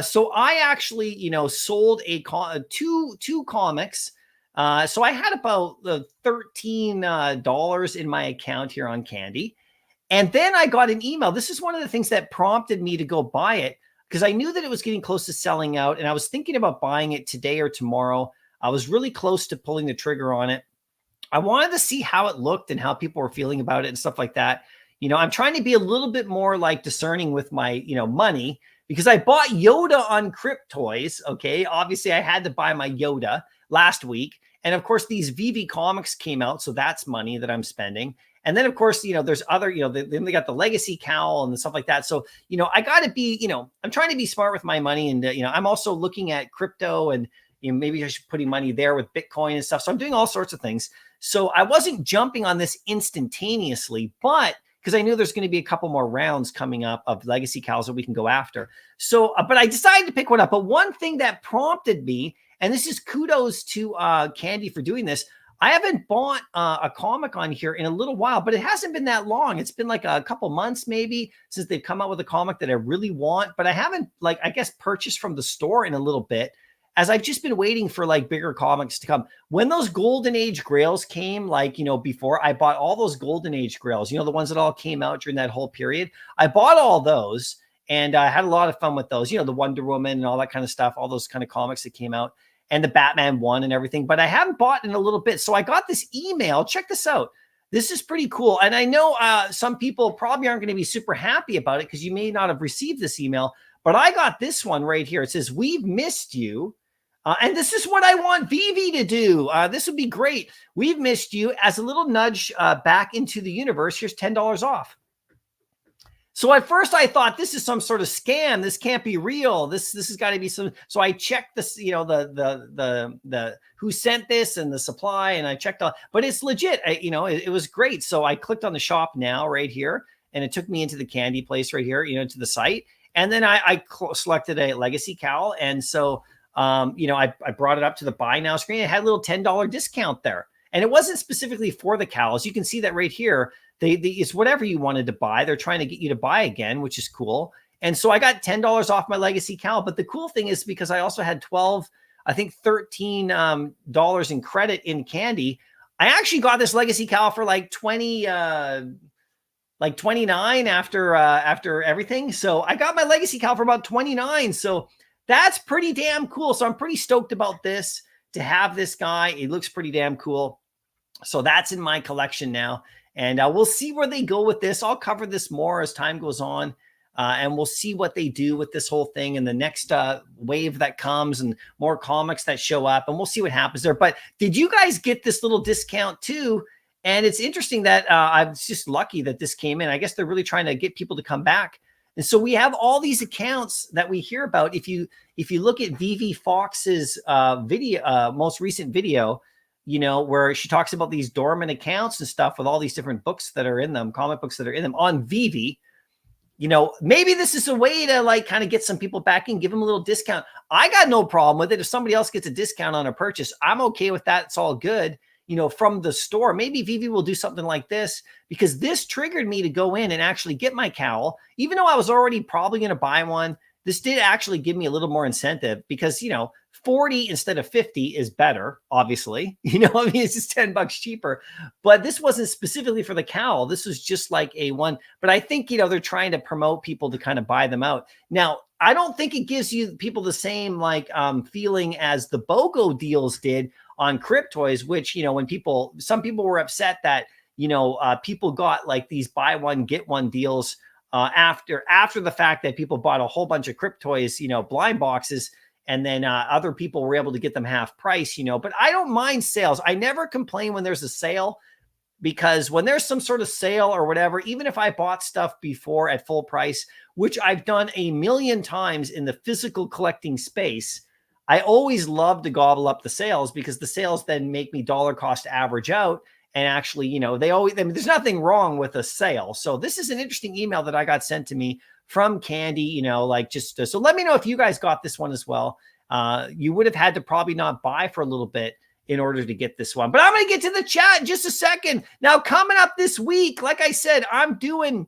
So I actually, you know, sold two comics. So I had about $13 in my account here on Candy. And then I got an email. This is one of the things that prompted me to go buy it, because I knew that it was getting close to selling out. And I was thinking about buying it today or tomorrow. I was really close to pulling the trigger on it. I wanted to see how it looked and how people were feeling about it and stuff like that. You know, I'm trying to be a little bit more like discerning with my, you know, money, because I bought Yoda on Crypt Toys. Okay. Obviously I had to buy my Yoda last week. And of course these Veve Comics came out. So that's money that I'm spending. And then of course, you know, there's other, you know, then they got the Legacy cowl and stuff like that. So, you know, I got to be, you know, I'm trying to be smart with my money. And, you know, I'm also looking at crypto and, you know, maybe I should put money there with Bitcoin and stuff. So I'm doing all sorts of things. So I wasn't jumping on this instantaneously, but because I knew there's going to be a couple more rounds coming up of Legacy cowls that we can go after. So, but I decided to pick one up. But one thing that prompted me, and this is kudos to Candy for doing this, I haven't bought a comic on here in a little while, but it hasn't been that long. It's been like a couple months maybe since they've come out with a comic that I really want, but I haven't, like, I guess, purchased from the store in a little bit, as I've just been waiting for like bigger comics to come. When those Golden Age Grails came, like, you know, before, I bought all those Golden Age Grails, you know, the ones that all came out during that whole period. I bought all those and I had a lot of fun with those, you know, the Wonder Woman and all that kind of stuff, all those kind of comics that came out, and the Batman one and everything, but I haven't bought in a little bit. So I got this email. Check this out. This is pretty cool. And I know some people probably aren't going to be super happy about it because you may not have received this email, but I got this one right here. It says, "We've missed you." And this is what I want Veve to do. This would be great. "We've missed you. As a little nudge back into the universe, here's $10 off." So at first I thought this is some sort of scam. This can't be real. This has got to be some. So I checked this, you know, the who sent this and the supply, and I checked all, but it's legit. It was great. So I clicked on the shop now right here, and it took me into the candy place right here, you know, to the site. And then I selected a legacy cowl, and so I brought it up to the buy now screen. It had a little $10 discount there, and it wasn't specifically for the cowls. You can see that right here. It's whatever you wanted to buy. They're trying to get you to buy again, which is cool. And so I got $10 off my legacy cowl. But the cool thing is, because I also had $13 in credit in candy, I actually got this legacy cowl for like 29 after everything. So I got my legacy cowl for about 29. So that's pretty damn cool. So I'm pretty stoked about this, to have this guy. It looks pretty damn cool. So that's in my collection now. And we'll see where they go with this. I'll cover this more as time goes on. And we'll see what they do with this whole thing and the next wave that comes, and more comics that show up. And we'll see what happens there. But did you guys get this little discount too? And it's interesting that I was just lucky that this came in. I guess they're really trying to get people to come back. And so we have all these accounts that we hear about. If you look at Veve Fox's most recent video, you know, where she talks about these dormant accounts and stuff with all these different books that are in them, comic books that are in them on Veve, you know, maybe this is a way to like kind of get some people back in, give them a little discount. I got no problem with it. If somebody else gets a discount on a purchase, I'm okay with that. It's all good, you know, from the store. Maybe Veve will do something like this, because this triggered me to go in and actually get my cowl, even though I was already probably going to buy one. This did actually give me a little more incentive, because, you know, 40 instead of 50 is better, obviously. You know, I mean, it's just $10 cheaper. But this wasn't specifically for the cowl. This was just like a one. But I think, you know, they're trying to promote people to kind of buy them out. Now, I don't think it gives you people the same like feeling as the BOGO deals did on Cryptoys, which, you know, when some people were upset that, you know, people got like these buy one, get one deals after the fact that people bought a whole bunch of Cryptoys, you know, blind boxes. And then other people were able to get them half price, you know. But I don't mind sales. I never complain when there's a sale, because when there's some sort of sale or whatever, even if I bought stuff before at full price, which I've done a million times in the physical collecting space, I always love to gobble up the sales, because the sales then make me dollar cost average out. And actually, you know, there's nothing wrong with a sale. So this is an interesting email that I got sent to me from Candy, you know, like just, so let me know if you guys got this one as well. You would have had to probably not buy for a little bit in order to get this one, but I'm going to get to the chat in just a second. Now, coming up this week, like I said, I'm doing,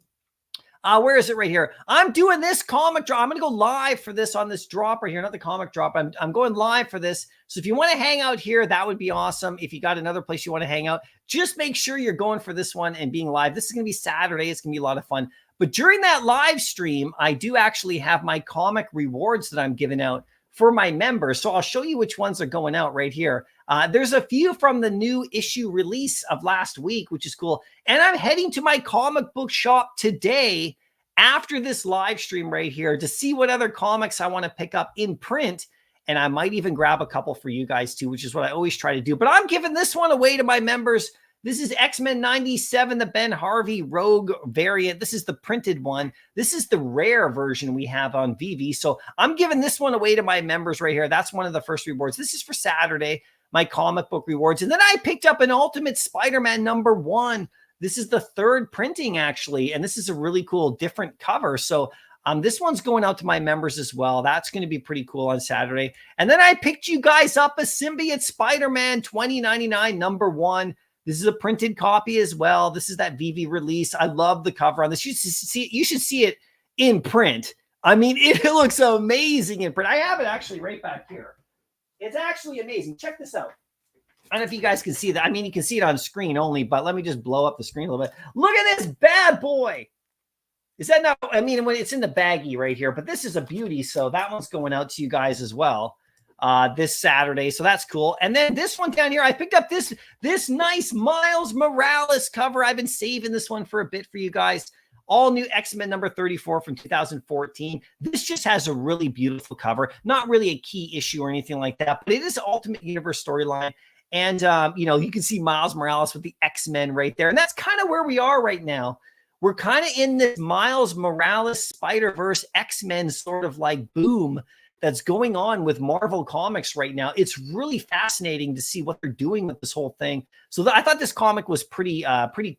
where is it right here? I'm doing this comic drop. I'm going to go live for this on this drop right here, not the comic drop. I'm going live for this. So if you want to hang out here, that would be awesome. If you got another place you want to hang out, just make sure you're going for this one and being live. This is going to be Saturday. It's going to be a lot of fun. But during that live stream, I do actually have my comic rewards that I'm giving out for my members. So I'll show you which ones are going out right here. There's a few from the new issue release of last week, which is cool. And I'm heading to my comic book shop today after this live stream right here to see what other comics I want to pick up in print. And I might even grab a couple for you guys too, which is what I always try to do. But I'm giving this one away to my members. This is X-Men 97, the Ben Harvey Rogue variant. This is the printed one. This is the rare version we have on Veve. So I'm giving this one away to my members right here. That's one of the first rewards. This is for Saturday, my comic book rewards. And then I picked up an Ultimate Spider-Man #1. This is the third printing, actually. And this is a really cool, different cover. So this one's going out to my members as well. That's going to be pretty cool on Saturday. And then I picked you guys up a Symbiote SpiderMan 2099 #1. This is a printed copy as well. This is that Veve release. I love the cover on this. You should see it in print. I mean, it looks amazing in print. I have it actually right back here. It's actually amazing. Check this out. I don't know if you guys can see that. I mean, you can see it on screen only, but let me just blow up the screen a little bit. Look at this bad boy. Is that not, I mean, when it's in the baggie right here, but this is a beauty. So that one's going out to you guys as well this Saturday. So that's cool. And then this one down here, I picked up this nice Miles Morales cover. I've been saving this one for a bit for you guys. All new X-Men #34 from 2014. This just has a really beautiful cover. Not really a key issue or anything like that, but it is Ultimate Universe storyline. And, you know, you can see Miles Morales with the X-Men right there. And that's kind of where we are right now we're kind of in this Miles Morales Spider-Verse X-Men sort of like boom that's going on with Marvel Comics right now. It's really fascinating to see what they're doing with this whole thing. So I thought this comic was pretty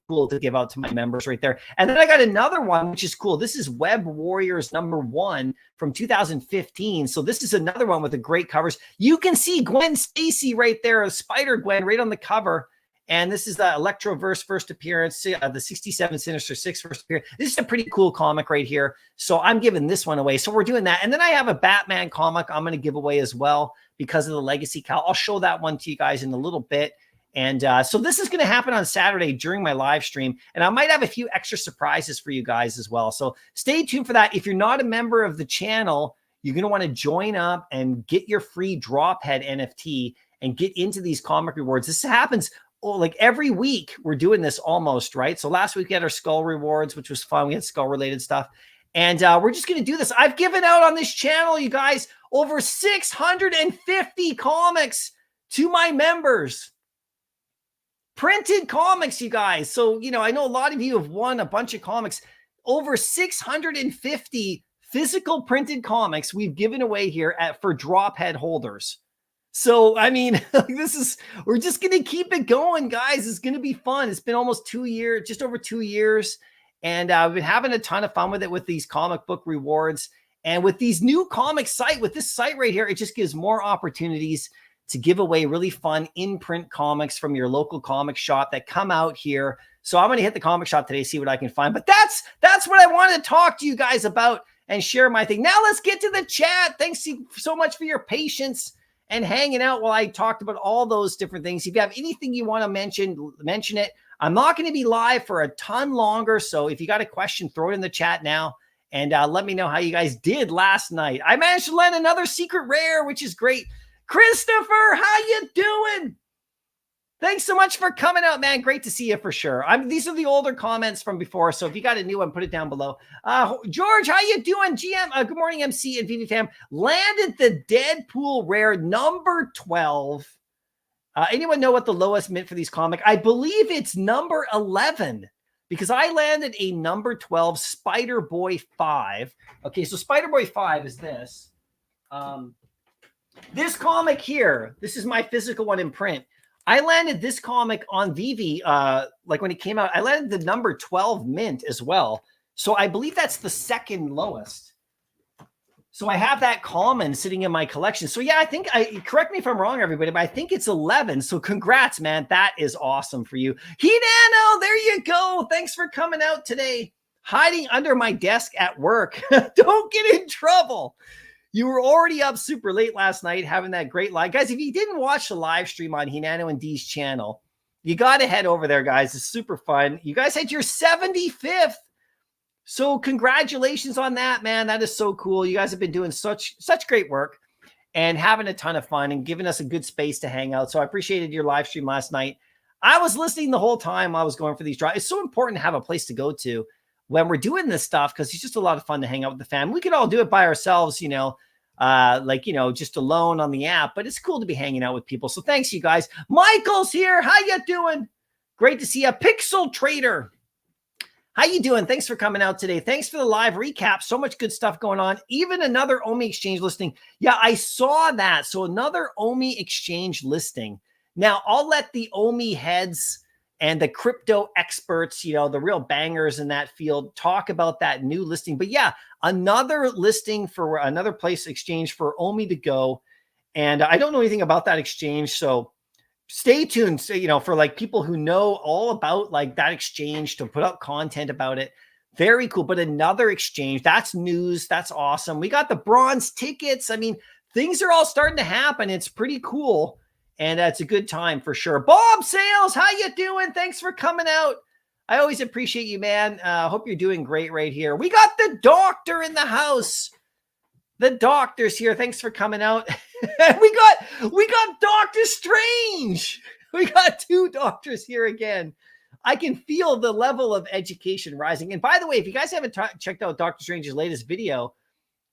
cool to give out to my members right there. And then I got another one, which is cool. This is Web Warriors #1 from 2015. So this is another one with the great covers. You can see Gwen Stacy right there, Spider-Gwen right on the cover. And this is the Electroverse first appearance, the 67 Sinister Six first appearance. This is a pretty cool comic right here. So I'm giving this one away. So we're doing that. And then I have a Batman comic I'm going to give away as well because of the Legacy Cal. I'll show that one to you guys in a little bit. And so this is going to happen on Saturday during my live stream. And I might have a few extra surprises for you guys as well. So stay tuned for that. If you're not a member of the channel, you're going to want to join up and get your free Drophead NFT and get into these comic rewards. This happens like every week we're doing this almost, right? So last week we had our skull rewards, which was fun. We had skull related stuff. And we're just going to do this. I've given out on this channel, you guys, over 650 comics to my members. Printed comics, you guys. So, you know, I know a lot of you have won a bunch of comics. Over 650 physical printed comics we've given away here for Drophead holders. So, I mean, we're just going to keep it going, guys. It's going to be fun. It's been almost 2 years, just over 2 years. And I've been having a ton of fun with it with these comic book rewards. And with these new comic site, with this site right here, it just gives more opportunities to give away really fun in-print comics from your local comic shop that come out here. So I'm going to hit the comic shop today, see what I can find. But that's what I want to talk to you guys about and share my thing. Now let's get to the chat. Thanks so much for your patience and hanging out while I talked about all those different things. If you have anything you want to mention it. I'm not going to be live for a ton longer. So if you got a question, throw it in the chat now and let me know how you guys did last night. I managed to land another secret rare, which is great. Christopher, how you doing? Thanks so much for coming out, man. Great to see you for sure. These are the older comments from before, so if you got a new one, put it down below. George, how you doing? GM, good morning, MC and Veve fam. Landed the Deadpool rare number 12. Anyone know what the lowest mint for these comics? I believe it's number 11 because I landed a number 12 Spider-Boy 5. Okay, so Spider-Boy 5 is this. This comic here, this is my physical one in print. I landed this comic on Veve, like when it came out. I landed the number 12 mint as well. So I believe that's the second lowest. So I have that common sitting in my collection. So yeah, correct me if I'm wrong, everybody, but I think it's 11. So congrats, man. That is awesome for you. Hinano, there you go. Thanks for coming out today. Hiding under my desk at work. Don't get in trouble. You were already up super late last night having that great live. Guys, if you didn't watch the live stream on Hinano and D's channel, you got to head over there, guys. It's super fun. You guys had your 75th. So congratulations on that, man. That is so cool. You guys have been doing such great work and having a ton of fun and giving us a good space to hang out. So I appreciated your live stream last night. I was listening the whole time I was going for these drives. It's so important to have a place to go to when we're doing this stuff because it's just a lot of fun to hang out with the fam. We could all do it by ourselves, you know, just alone on the app, but it's cool to be hanging out with people. So thanks, you guys. Michael's here. How you doing? Great to see you. Pixel Trader. How you doing? Thanks for coming out today. Thanks for the live recap. So much good stuff going on. Even another OMI exchange listing. Yeah, I saw that. So another OMI exchange listing. Now, I'll let the OMI heads and the crypto experts, you know, the real bangers in that field, talk about that new listing. But yeah, another listing for another place exchange for OMI to go. And I don't know anything about that exchange. So stay tuned, so, you know, for like people who know all about like that exchange to put up content about it. Very cool. But another exchange, that's news. That's awesome. We got the bronze tickets. I mean, things are all starting to happen. It's pretty cool. And it's a good time for sure. Bob Sales, how you doing? Thanks for coming out. I always appreciate you, man. Hope you're doing great right here. We got the doctor in the house. The doctor's here. Thanks for coming out. we got Doctor Strange. We got two doctors here again. I can feel the level of education rising. And by the way, if you guys haven't checked out Doctor Strange's latest video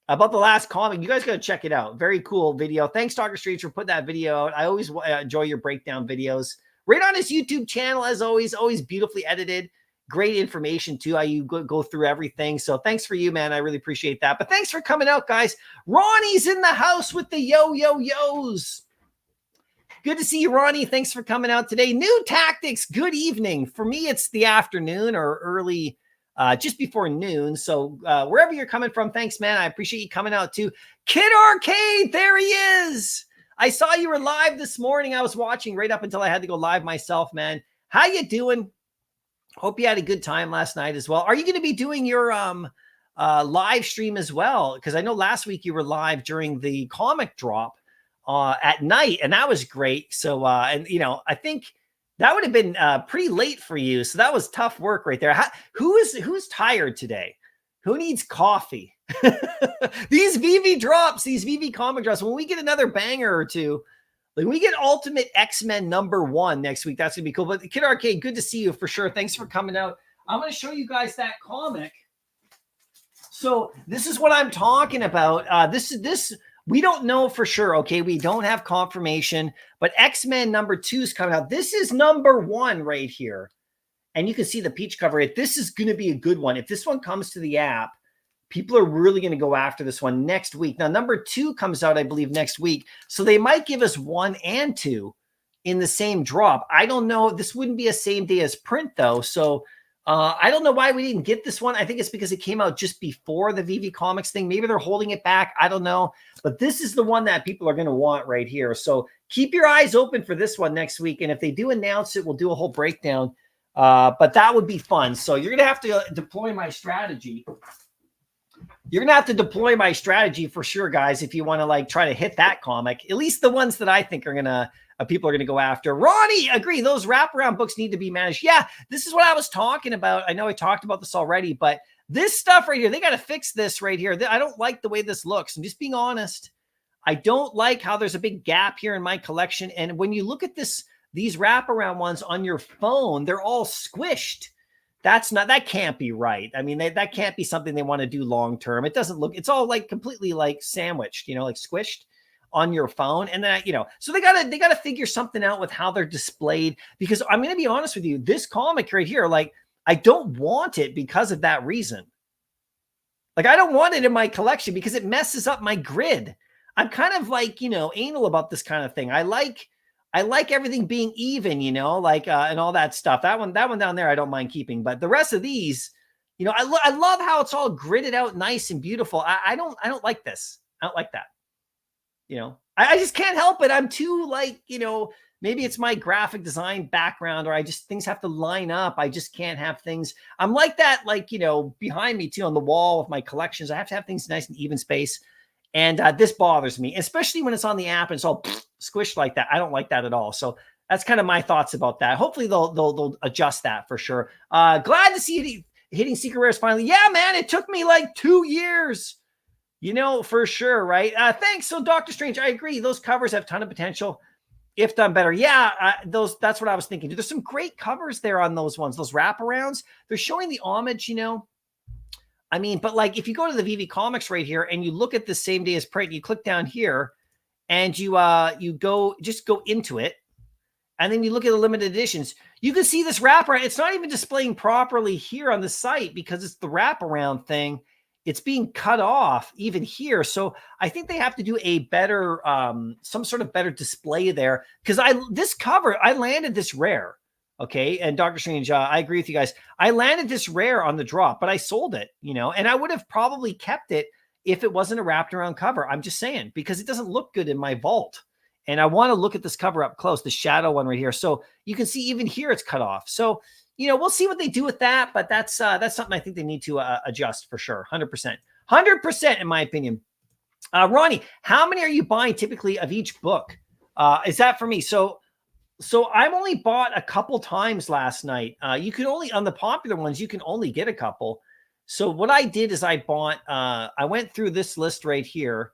about the last comic, you guys got to check it out. Very cool video. Thanks, Doctor Strange, for putting that video out. I always enjoy your breakdown videos. Right on his YouTube channel, as always beautifully edited. great information too, how you go through everything. So thanks for you, man. I really appreciate that. But thanks for coming out, guys. Ronnie's in the house with the yo-yo-yos. Good to see you, Ronnie. Thanks for coming out today. New Tactics, good evening. For me, it's the afternoon or early, just before noon. So wherever you're coming from, thanks, man. I appreciate you coming out too. Kid Arcade, there he is. I saw you were live this morning. I was watching right up until I had to go live myself, man. How you doing? Hope you had a good time last night as well. Are you going to be doing your live stream as well? Because I know last week you were live during the comic drop at night, and that was great. So, and you know, I think that would have been pretty late for you. So that was tough work right there. Who's tired today? Who needs coffee? These Veve drops, these Veve comic drops, when we get another banger or two, like we get Ultimate X-Men #1 next week, that's gonna be cool. But Kid Arcade, good to see you for sure. Thanks for coming out. I'm gonna show you guys that comic. So this is what I'm talking about. This we don't know for sure. Okay, we don't have confirmation, but X-Men #2 is coming out. This is #1 right here, and you can see the peach cover. This is going to be a good one. If this one comes to the app, people are really going to go after this one next week. Now, #2 comes out, I believe, next week, so they might give us 1 and 2 in the same drop. I don't know. This wouldn't be a same day as print though, so. I don't know why we didn't get this one. I think it's because it came out just before the Veve Comics thing. Maybe they're holding it back. I don't know. But this is the one that people are going to want right here. So keep your eyes open for this one next week. And if they do announce it, we'll do a whole breakdown. But that would be fun. So you're going to have to deploy my strategy. You're going to have to deploy my strategy for sure, guys, if you want to like try to hit that comic. At least the ones that I think are going to people are going to go after. Ronnie, agree. Those wraparound books need to be managed. Yeah, this is what I was talking about. I know I talked about this already, but this stuff right here, they got to fix this right here. I don't like the way this looks. I'm just being honest. I don't like how there's a big gap here in my collection. And when you look at these wraparound ones on your phone, they're all squished. That can't be right. I mean, that can't be something they want to do long term. It doesn't look, it's all like completely like sandwiched, you know, like squished on your phone. And then, you know, so they gotta figure something out with how they're displayed, because I'm going to be honest with you, this comic right here, like I don't want it because of that reason. Like I don't want it in my collection because it messes up my grid. I'm kind of like, you know, anal about this kind of thing. I like everything being even, you know, like, and all that stuff. That one down there, I don't mind keeping, but the rest of these, you know, I love how it's all gridded out nice and beautiful. I don't like this. I don't like that. You know, I just can't help it. I'm too like, you know, maybe it's my graphic design background, or things have to line up. I just can't have things. I'm like that, like, you know, behind me too on the wall of my collections. I have to have things nice and even space. And this bothers me, especially when it's on the app and it's all squished like that. I don't like that at all. So that's kind of my thoughts about that. Hopefully they'll adjust that for sure. Glad to see you hitting Secret Rares finally. Yeah, man, it took me like 2 years. You know, for sure, right? Thanks. So, Dr. Strange, I agree. Those covers have a ton of potential if done better. Yeah, that's what I was thinking. There's some great covers there on those ones, those wraparounds. They're showing the homage, you know. I mean, but like if you go to the Veve Comics right here and you look at the same day as print, you click down here and you go into it. And then you look at the limited editions. You can see this wraparound. It's not even displaying properly here on the site because it's the wraparound thing. It's being cut off even here. So I think they have to do a better, some sort of better display there. Because this cover, I landed this rare. Okay. And Dr. Strange, I agree with you guys. I landed this rare on the drop, but I sold it, you know, and I would have probably kept it if it wasn't a wrapped around cover. I'm just saying, because it doesn't look good in my vault. And I want to look at this cover up close, the shadow one right here. So you can see even here it's cut off. So, you know, we'll see what they do with that, but that's something I think they need to adjust for sure. 100% in my opinion. Ronnie, how many are you buying typically of each book? Is that for me? So I've only bought a couple times last night. You can only, on the popular ones, you can only get a couple. So what I did is I bought, I went through this list right here,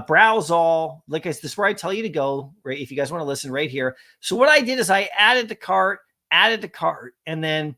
browse all, like this is where I tell you to go, right? If you guys want to listen right here. So what I did is I added to cart, and then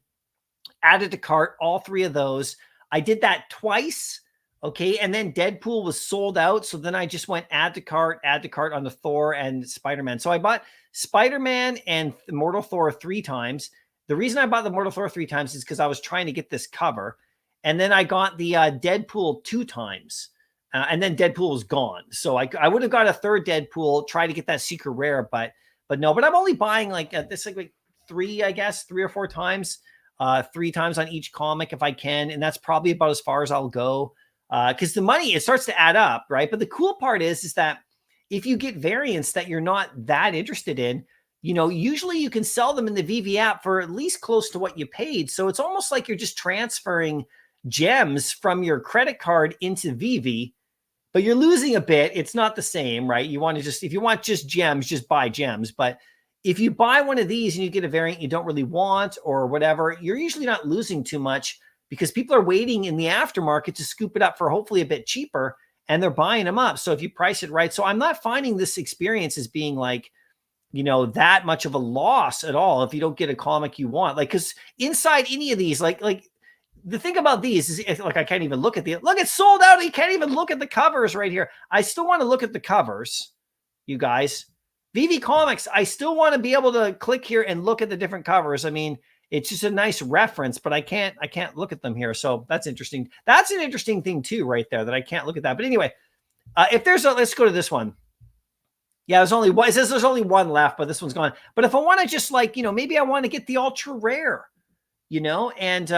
added to cart, all 3 of those. I did that twice. Okay. And then Deadpool was sold out. So then I just went add to cart on the Thor and Spider-Man. So I bought Spider-Man and Immortal Thor 3 times. The reason I bought the Mortal Thor 3 times is because I was trying to get this cover. And then I got the Deadpool 2 times. And then Deadpool was gone. So I would have got a third Deadpool, try to get that secret rare, but no. But I'm only buying like this like 3, I guess, 3 or 4 times. 3 times on each comic if I can. And that's probably about as far as I'll go. Because the money, it starts to add up, right? But the cool part is that if you get variants that you're not that interested in, you know, usually you can sell them in the Veve app for at least close to what you paid. So it's almost like you're just transferring gems from your credit card into Veve, but you're losing a bit. It's not the same, right? You want to just, if you want just gems, just buy gems. But if you buy one of these and you get a variant you don't really want or whatever, you're usually not losing too much because people are waiting in the aftermarket to scoop it up for hopefully a bit cheaper, and they're buying them up. So if you price it right, so I'm not finding this experience as being like, you know, that much of a loss at all if you don't get a comic you want. Like, because inside any of these, like the thing about these is like I can't even look at it's sold out. You can't even look at the covers right here. I still want to look at the covers, you guys. Veve Comics, I still want to be able to click here and look at the different covers. I mean, it's just a nice reference, but I can't look at them here. So that's interesting. That's an interesting thing too, right there, that I can't look at that. But anyway, if there's a, let's go to this one. Yeah, there's only one. It says there's only one left, but this one's gone. But if I want to just like, you know, maybe I want to get the ultra rare, you know, and,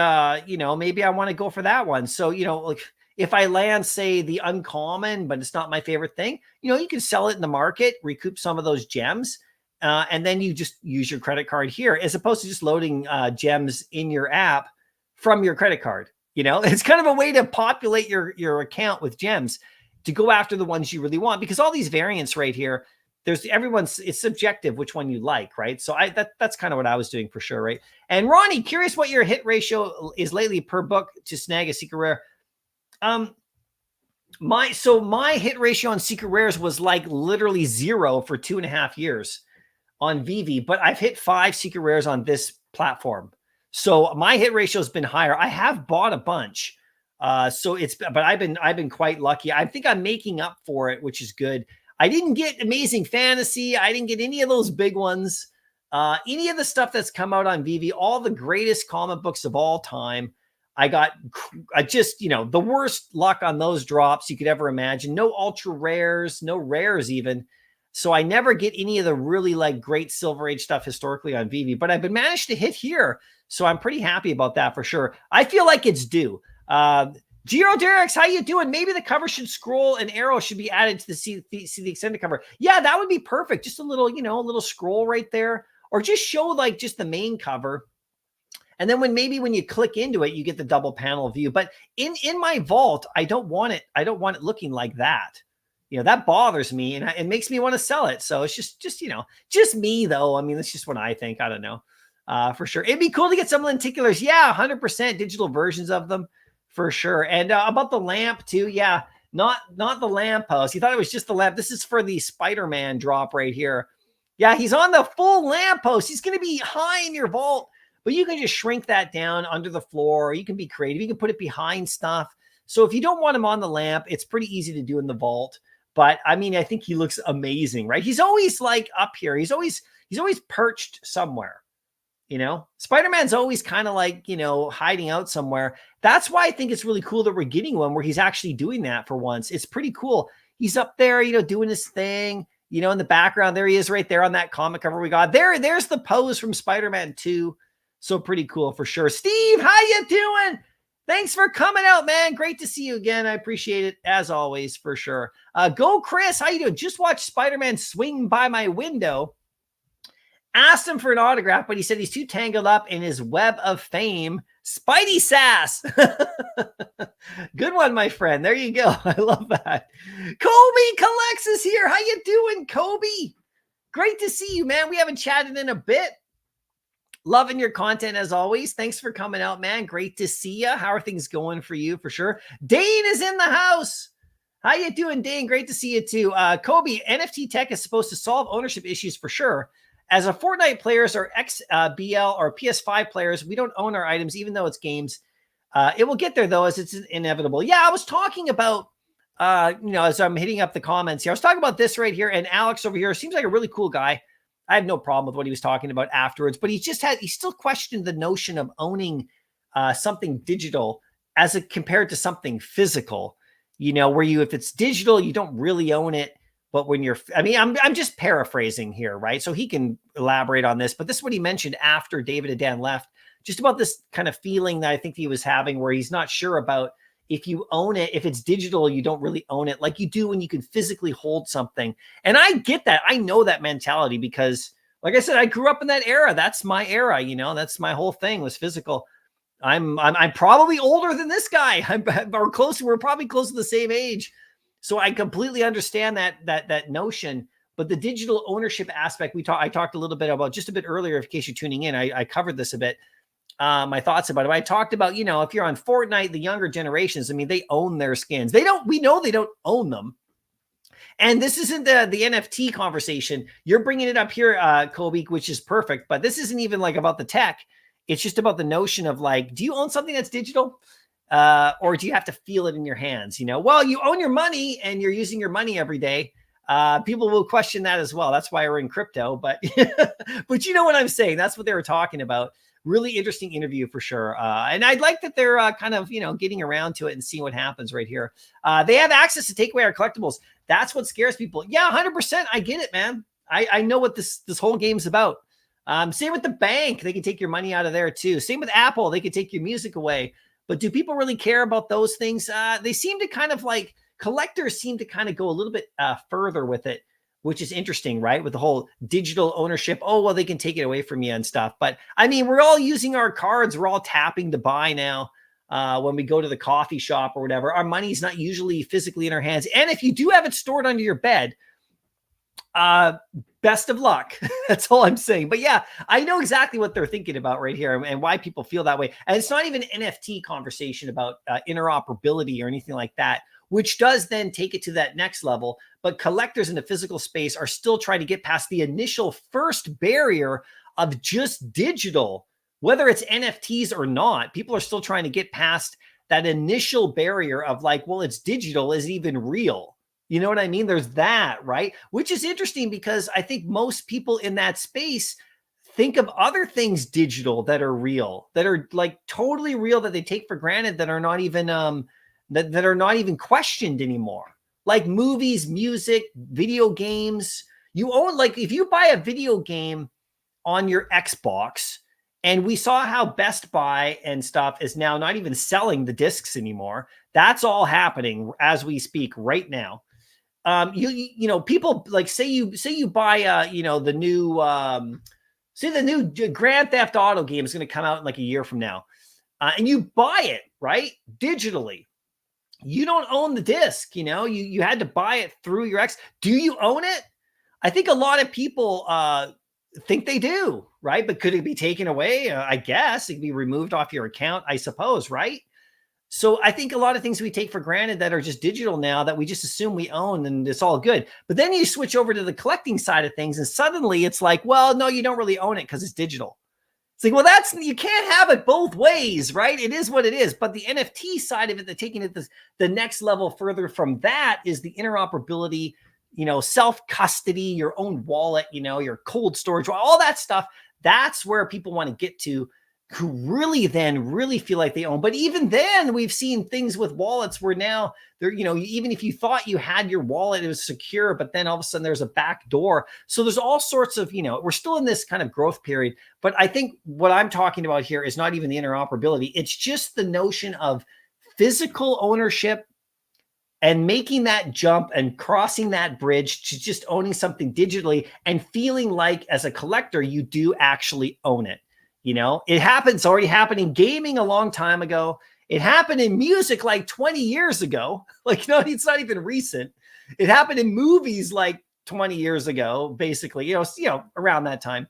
you know, maybe I want to go for that one. So, you know, like if I land, say, the uncommon, but it's not my favorite thing, you know, you can sell it in the market, recoup some of those gems, and then you just use your credit card here as opposed to just loading gems in your app from your credit card. You know, it's kind of a way to populate your account with gems to go after the ones you really want, because all these variants right here, it's subjective which one you like, right? So that's kind of what I was doing for sure, right? And Ronnie, curious what your hit ratio is lately per book to snag a secret rare. My hit ratio on secret rares was like literally 0 for 2.5 years on Veve, but I've hit 5 secret rares on this platform. So my hit ratio has been higher. I have bought a bunch. But I've been quite lucky. I think I'm making up for it, which is good. I didn't get Amazing Fantasy. I didn't get any of those big ones. Any of the stuff that's come out on Veve, all the greatest comic books of all time. I just, you know, the worst luck on those drops you could ever imagine. No ultra rares, no rares even. So I never get any of the really like great Silver Age stuff historically on Veve, but I've been managed to hit here. So I'm pretty happy about that for sure. I feel like it's due. Giro Derek's, how you doing? Maybe the cover should scroll and arrow should be added to see the extended cover. Yeah, that would be perfect. Just a little, you know, a little scroll right there, or just show like just the main cover. And then when you click into it, you get the double panel view. But in my vault, I don't want it looking like that. You know, that bothers me and it makes me want to sell it. So it's just, you know, just me though. I mean, that's just what I think. I don't know. For sure. It'd be cool to get some lenticulars. Yeah, 100% digital versions of them for sure. And about the lamp too. Yeah, not the lamppost. You thought it was just the lamp. This is for the SpiderMan drop right here. Yeah, he's on the full lamppost. He's going to be high in your vault, but you can just shrink that down under the floor. You can be creative. You can put it behind stuff. So if you don't want him on the lamp, it's pretty easy to do in the vault. But I mean, I think he looks amazing, right? He's always like up here. He's always perched somewhere. You know, Spider-Man's always kind of like, you know, hiding out somewhere. That's why I think it's really cool that we're getting one where he's actually doing that for once. It's pretty cool. He's up there, you know, doing his thing, you know, in the background. There he is right there on that comic cover we got. There's the pose from Spider-Man 2. So pretty cool for sure. Steve, how you doing? Thanks for coming out, man. Great to see you again. I appreciate it as always for sure. Go Chris, how you doing? Just watched Spider-Man swing by my window. Asked him for an autograph, but he said he's too tangled up in his web of fame. Spidey sass. Good one, my friend. There you go. I love that. Kobe Collects is here. How you doing, Kobe? Great to see you, man. We haven't chatted in a bit. Loving your content as always. Thanks for coming out, man. Great to see you. How are things going for you for sure? Dane is in the house. How you doing, Dane? Great to see you too. Kobe, NFT tech is supposed to solve ownership issues for sure. As a Fortnite players or XBL or PS5 players, we don't own our items, even though it's games. It will get there, though, as it's inevitable. Yeah, I was talking about, you know, as I'm hitting up the comments here, I was talking about this right here. And Alex over here seems like a really cool guy. I had no problem with what he was talking about afterwards, but he still questioned the notion of owning something digital as compared to something physical, where if it's digital, you don't really own it. But when I'm just paraphrasing here, right? So he can elaborate on this, but this is what he mentioned after David and Dan left, just about this kind of feeling that I think he was having where he's not sure about if you own it, if it's digital, you don't really own it like you do when you can physically hold something. And I get that. I know that mentality because, like I said, I grew up in that era. That's my era. That's my whole thing was physical. I'm probably older than this guy. We're probably close to the same age. So I completely understand that notion. But the digital ownership aspect, I talked a little bit about just a bit earlier. In case you're tuning in, I covered this a bit. My thoughts about it. I talked about, if you're on Fortnite, the younger generations, they own their skins. We know they don't own them. And this isn't the NFT conversation. You're bringing it up here, Kobe, which is perfect. But this isn't even like about the tech. It's just about the notion of like, do you own something that's digital? Or do you have to feel it in your hands? Well, you own your money and you're using your money every day. People will question that as well. That's why we're in crypto. But, but you know what I'm saying? That's what they were talking about. Really interesting interview for sure. And I'd like that they're kind of, getting around to it and seeing what happens right here. They have access to take away our collectibles. That's what scares people. Yeah, 100%. I get it, man. I know what this whole game's about. Same with the bank. They can take your money out of there too. Same with Apple. They can take your music away. But do people really care about those things? They seem to kind of like, collectors seem to kind of go a little bit further with it, which is interesting, right? With the whole digital ownership. Oh, well, they can take it away from you and stuff. But we're all using our cards. We're all tapping to buy now. When we go to the coffee shop or whatever, our money's not usually physically in our hands. And if you do have it stored under your bed, best of luck. That's all I'm saying. But yeah, I know exactly what they're thinking about right here and why people feel that way. And it's not even an NFT conversation about interoperability or anything like that, which does then take it to that next level. But collectors in the physical space are still trying to get past the initial first barrier of just digital, whether it's NFTs or not. People are still trying to get past that initial barrier of like, well, it's digital. Is it even real? You know what I mean? There's that, right? Which is interesting because I think most people in that space think of other things digital that are real, that are like totally real, that they take for granted, that are not even that are not even questioned anymore. Like movies, music, video games. You own, like if you buy a video game on your Xbox, and we saw how Best Buy and stuff is now not even selling the discs anymore. That's all happening as we speak right now. People like say you buy the new the new Grand Theft Auto game is going to come out in like a year from now, and you buy it right digitally. You don't own the disc. You had to buy it through your X. Do you own it? I think a lot of people think they do, right? But could it be taken away? I guess it could be removed off your account, I suppose, right? So I think a lot of things we take for granted that are just digital now that we just assume we own and it's all good. But then you switch over to the collecting side of things and suddenly it's like, well, no, you don't really own it because it's digital. It's like, well, you can't have it both ways, right? It is what it is. But the NFT side of it, the taking it the next level further from that is the interoperability, self-custody, your own wallet, your cold storage, all that stuff. That's where people want to get to, who really feel like they own. But even then, we've seen things with wallets where now they're, even if you thought you had your wallet, it was secure, but then all of a sudden there's a back door. So there's all sorts of, we're still in this kind of growth period. But I think what I'm talking about here is not even the interoperability. It's just the notion of physical ownership and making that jump and crossing that bridge to just owning something digitally and feeling like as a collector, you do actually own it. It happens, already happened in gaming a long time ago. It happened in music like 20 years ago. Like, no, it's not even recent. It happened in movies like 20 years ago, basically, around that time.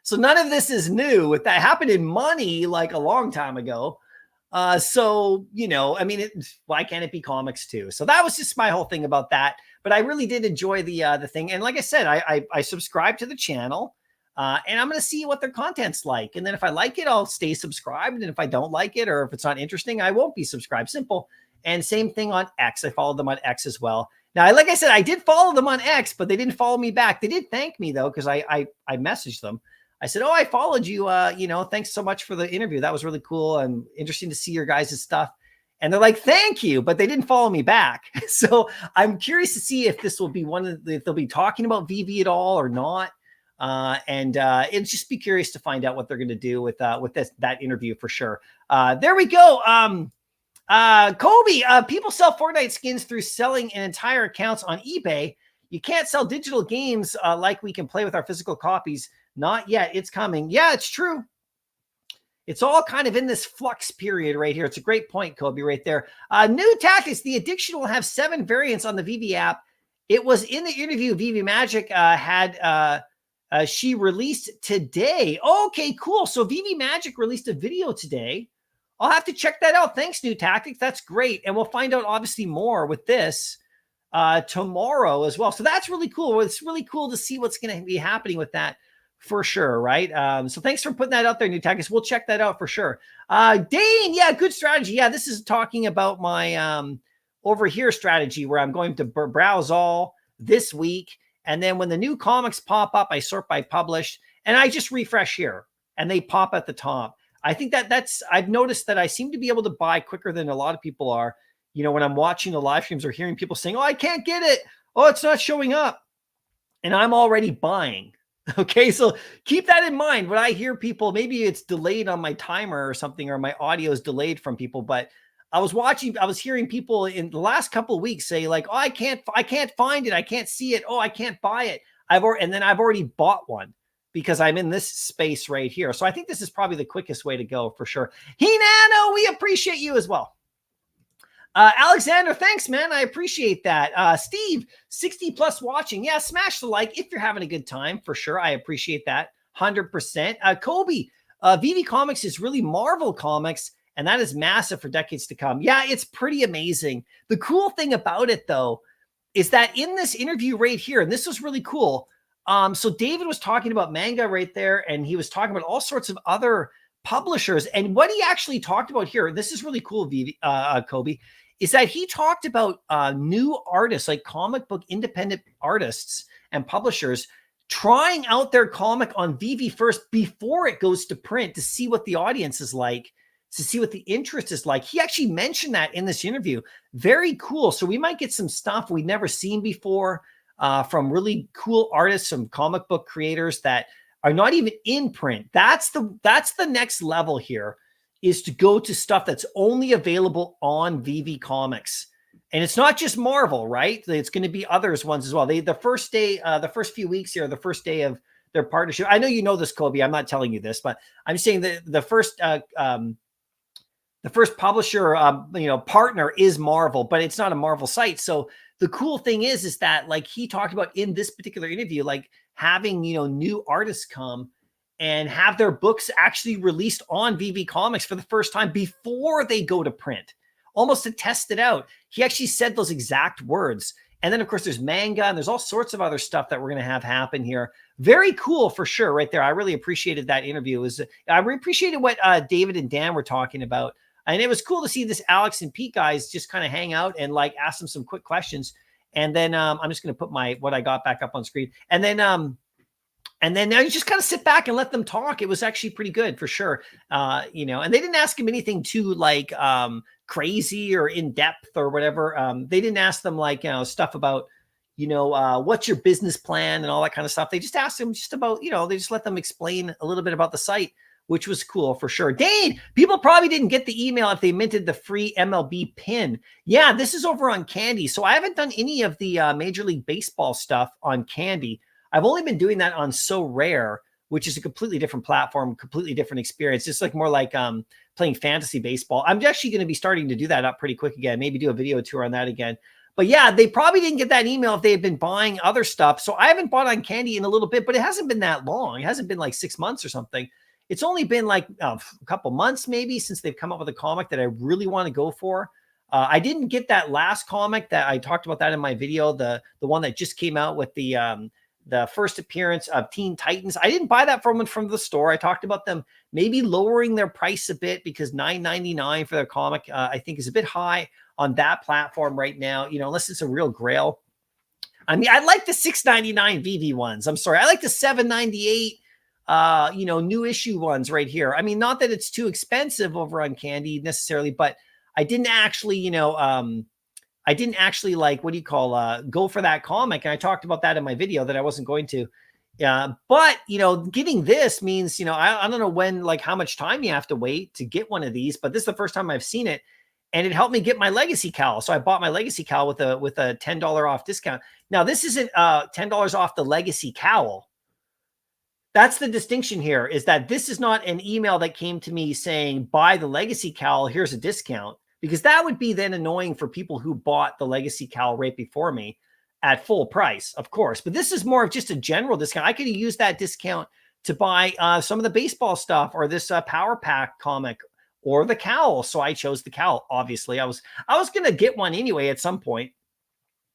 So none of this is new. That happened in money like a long time ago. Why can't it be comics too? So that was just my whole thing about that. But I really did enjoy the thing. And like I said, I subscribe to the channel. And I'm going to see what their content's like. And then if I like it, I'll stay subscribed. And if I don't like it, or if it's not interesting, I won't be subscribed. Simple. And same thing on X. I follow them on X as well. Now, like I said, I did follow them on X, but they didn't follow me back. They did thank me though, because I messaged them. I said, "Oh, I followed you. You know, thanks so much for the interview. That was really cool and interesting to see your guys' stuff." And they're like, "Thank you," but they didn't follow me back. So I'm curious to see if this will be if they'll be talking about Veve at all or not. And just be curious to find out what they're going to do with that interview for sure. There we go. Kobe, people sell Fortnite skins through selling an entire accounts on eBay. You can't sell digital games like we can play with our physical copies. Not yet. It's coming. Yeah, it's true. It's all kind of in this flux period right here. It's a great point, Kobe, right there. New tactics. The addiction will have 7 variants on the Veve app. It was in the interview Veve Magic she released today. Okay, cool. So Veve Magic released a video today. I'll have to check that out. Thanks, New Tactics. That's great. And we'll find out obviously more with this tomorrow as well. So that's really cool. It's really cool to see what's going to be happening with that for sure, right? So thanks for putting that out there, New Tactics. We'll check that out for sure. Dane, yeah, good strategy. Yeah, this is talking about my over here strategy where I'm going to browse all this week. And then when the new comics pop up, I sort by published and I just refresh here and they pop at the top. I think I've noticed that I seem to be able to buy quicker than a lot of people are. You know, when I'm watching the live streams or hearing people saying, "Oh, I can't get it. Oh, it's not showing up." And I'm already buying. Okay. So keep that in mind. When I hear people, maybe it's delayed on my timer or something, or my audio is delayed from people, but I was hearing people in the last couple of weeks say like, "Oh, I can't find it. I can't see it. Oh, I can't buy it." And then I've already bought one, because I'm in this space right here. So I think this is probably the quickest way to go for sure. Hinano, we appreciate you as well. Alexander, thanks, man. I appreciate that. Steve, 60 plus watching. Yeah, smash the like if you're having a good time for sure. I appreciate that 100%. Kobe, Veve Comics is really Marvel Comics, and that is massive for decades to come. Yeah, it's pretty amazing. The cool thing about it, though, is that in this interview right here, and this was really cool, so David was talking about manga right there, and he was talking about all sorts of other publishers. And what he actually talked about here, this is really cool, Kobe, is that he talked about new artists, like comic book independent artists and publishers, trying out their comic on Veve first before it goes to print to see what the audience is like, to see what the interest is like. He actually mentioned that in this interview. Very cool. So we might get some stuff we've never seen before. From really cool artists, some comic book creators that are not even in print. That's the next level here, is to go to stuff that's only available on Veve Comics. And it's not just Marvel, right? It's going to be others ones as well. The first few weeks here, the first day of their partnership. I know you know this, Kobe. I'm not telling you this, but I'm saying that the first publisher, partner is Marvel, but it's not a Marvel site. So the cool thing is that like he talked about in this particular interview, like having, new artists come and have their books actually released on Veve Comics for the first time before they go to print, almost to test it out. He actually said those exact words. And then of course there's manga and there's all sorts of other stuff that we're going to have happen here. Very cool for sure. Right there. I really appreciated that interview. I appreciated what David and Dan were talking about. And it was cool to see this Alex and Pete guys just kind of hang out and like ask them some quick questions. And then I'm just going to put what I got back up on screen. And then now you just kind of sit back and let them talk. It was actually pretty good for sure. And they didn't ask him anything too like crazy or in depth or whatever. They didn't ask them like, stuff about, what's your business plan and all that kind of stuff. They just asked him just about, they just let them explain a little bit about the site, which was cool for sure. Dane, people probably didn't get the email if they minted the free MLB pin. Yeah, this is over on Candy. So I haven't done any of the Major League Baseball stuff on Candy. I've only been doing that on So Rare, which is a completely different platform, completely different experience. It's like more like playing fantasy baseball. I'm actually going to be starting to do that up pretty quick again, maybe do a video tour on that again. But yeah, they probably didn't get that email if they had been buying other stuff. So I haven't bought on Candy in a little bit, but it hasn't been that long. It hasn't been like 6 months or something. It's only been like a couple months maybe since they've come up with a comic that I really want to go for. I didn't get that last comic that I talked about that in my video, the one that just came out with the first appearance of Teen Titans. I didn't buy that from the store. I talked about them maybe lowering their price a bit because $9.99 for their comic, I think is a bit high on that platform right now, unless it's a real grail. I mean, I like the $6.99 Veve ones. I'm sorry. I like the $7.98, new issue ones right here. I mean, not that it's too expensive over on Candy necessarily, but I didn't actually, like, what do you call, go for that comic. And I talked about that in my video that I wasn't going to. But, getting this means, I don't know when, like how much time you have to wait to get one of these, but this is the first time I've seen it. And it helped me get my legacy cowl. So I bought my legacy cowl with a $10 off discount. Now, this isn't $10 off the legacy cowl. That's the distinction here, is that this is not an email that came to me saying, buy the legacy cowl, here's a discount, because that would be then annoying for people who bought the legacy cowl right before me at full price, of course. But this is more of just a general discount. I could have used that discount to buy some of the baseball stuff, or this Power Pack comic, or the cowl. So I chose the cowl. Obviously, I was going to get one anyway at some point,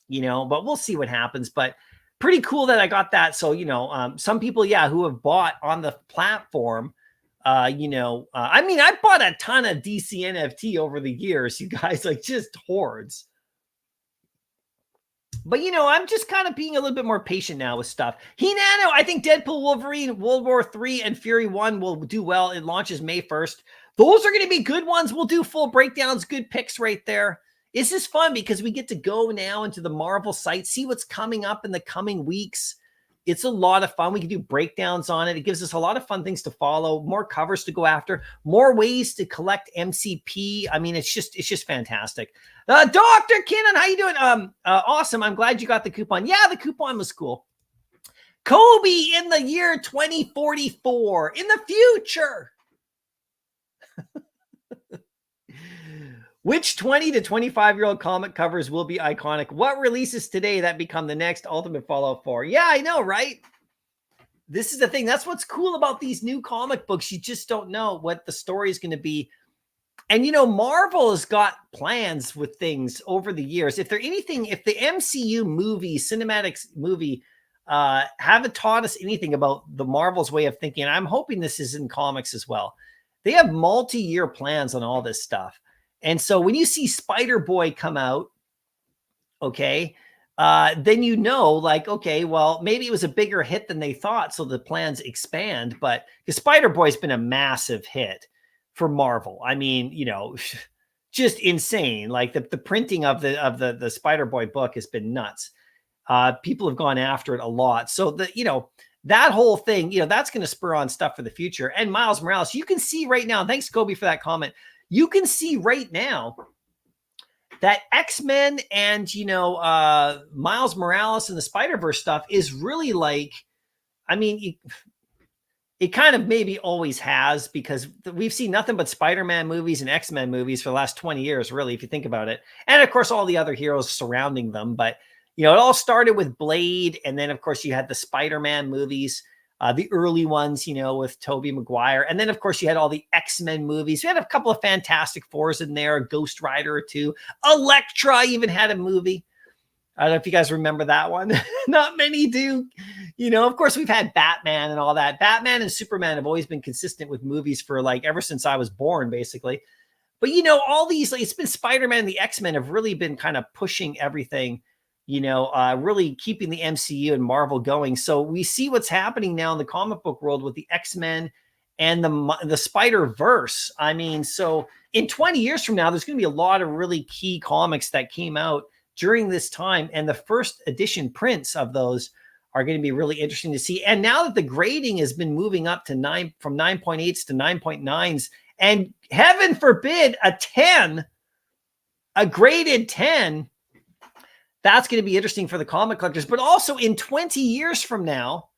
but we'll see what happens. But pretty cool that I got that. So, some people, who have bought on the platform, I mean, I bought a ton of DC NFT over the years, you guys, like just hordes. But, I'm just kind of being a little bit more patient now with stuff. Hinano, I think Deadpool, Wolverine, World War 3, and Fury 1 will do well. It launches May 1st. Those are going to be good ones. We'll do full breakdowns, good picks right there. This is fun because we get to go now into the Marvel site, see what's coming up in the coming weeks. It's a lot of fun. We can do breakdowns on it. It gives us a lot of fun things to follow, more covers to go after, more ways to collect MCP. I mean, it's just fantastic. Dr. Kinnon, how you doing? Awesome. I'm glad you got the coupon. Yeah, the coupon was cool. Kobe in the year 2044, in the future. Which 20 to 25-year-old comic covers will be iconic? What releases today that become the next Ultimate Fallout 4? Yeah, I know, right? This is the thing. That's what's cool about these new comic books. You just don't know what the story is going to be. And, Marvel has got plans with things over the years. If the MCU movie, cinematic movie, haven't taught us anything about the Marvel's way of thinking, I'm hoping this is in comics as well. They have multi-year plans on all this stuff. And so when you see Spider-Boy come out, okay, then like, okay, well, maybe it was a bigger hit than they thought, so the plans expand. But because Spider-Boy's been a massive hit for Marvel. I mean, just insane. Like the printing of the Spider-Boy book has been nuts. People have gone after it a lot. So that whole thing, that's going to spur on stuff for the future. And Miles Morales, you can see right now, thanks Kobe for that comment. You can see right now that X-Men and, Miles Morales and the Spider-Verse stuff is really like, I mean, it kind of maybe always has, because we've seen nothing but Spider-Man movies and X-Men movies for the last 20 years, really, if you think about it. And of course, all the other heroes surrounding them. But, it all started with Blade. And then, of course, you had the Spider-Man movies. The early ones, with Tobey Maguire. And then, of course, you had all the X-Men movies. We had a couple of Fantastic Fours in there, a Ghost Rider or two. Elektra even had a movie. I don't know if you guys remember that one. Not many do. Of course, we've had Batman and all that. Batman and Superman have always been consistent with movies for like ever since I was born, basically. But, all these, like, it's been Spider-Man and the X-Men have really been kind of pushing everything, really keeping the MCU and Marvel going. So we see what's happening now in the comic book world with the X-Men and the Spider-Verse. I mean, so in 20 years from now, there's going to be a lot of really key comics that came out during this time. And the first edition prints of those are going to be really interesting to see. And now that the grading has been moving up to from 9.8s to 9.9s, and heaven forbid a 10, a graded 10, that's going to be interesting for the comic collectors. But also in 20 years from now,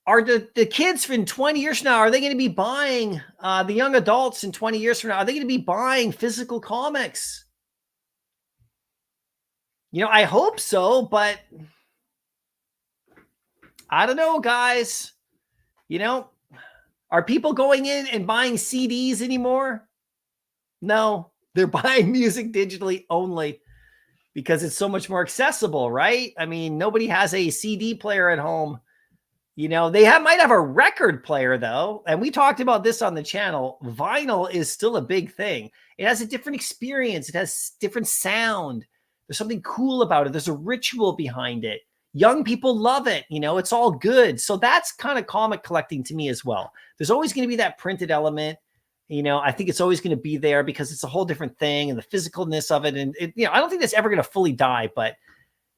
are the kids in 20 years from now, are they going to be buying, the young adults in 20 years from now, are they going to be buying physical comics? I hope so, but I don't know, guys. Are people going in and buying CDs anymore? No, they're buying music digitally only, because it's so much more accessible, right? I mean, nobody has a CD player at home. They might have a record player, though. And we talked about this on the channel. Vinyl is still a big thing. It has a different experience. It has different sound. There's something cool about it. There's a ritual behind it. Young people love it. You know, it's all good. So that's kind of comic collecting to me as well. There's always going to be that printed element. You know, I think it's always going to be there because it's a whole different thing and the physicalness of it. And, you know, I don't think that's ever going to fully die, but,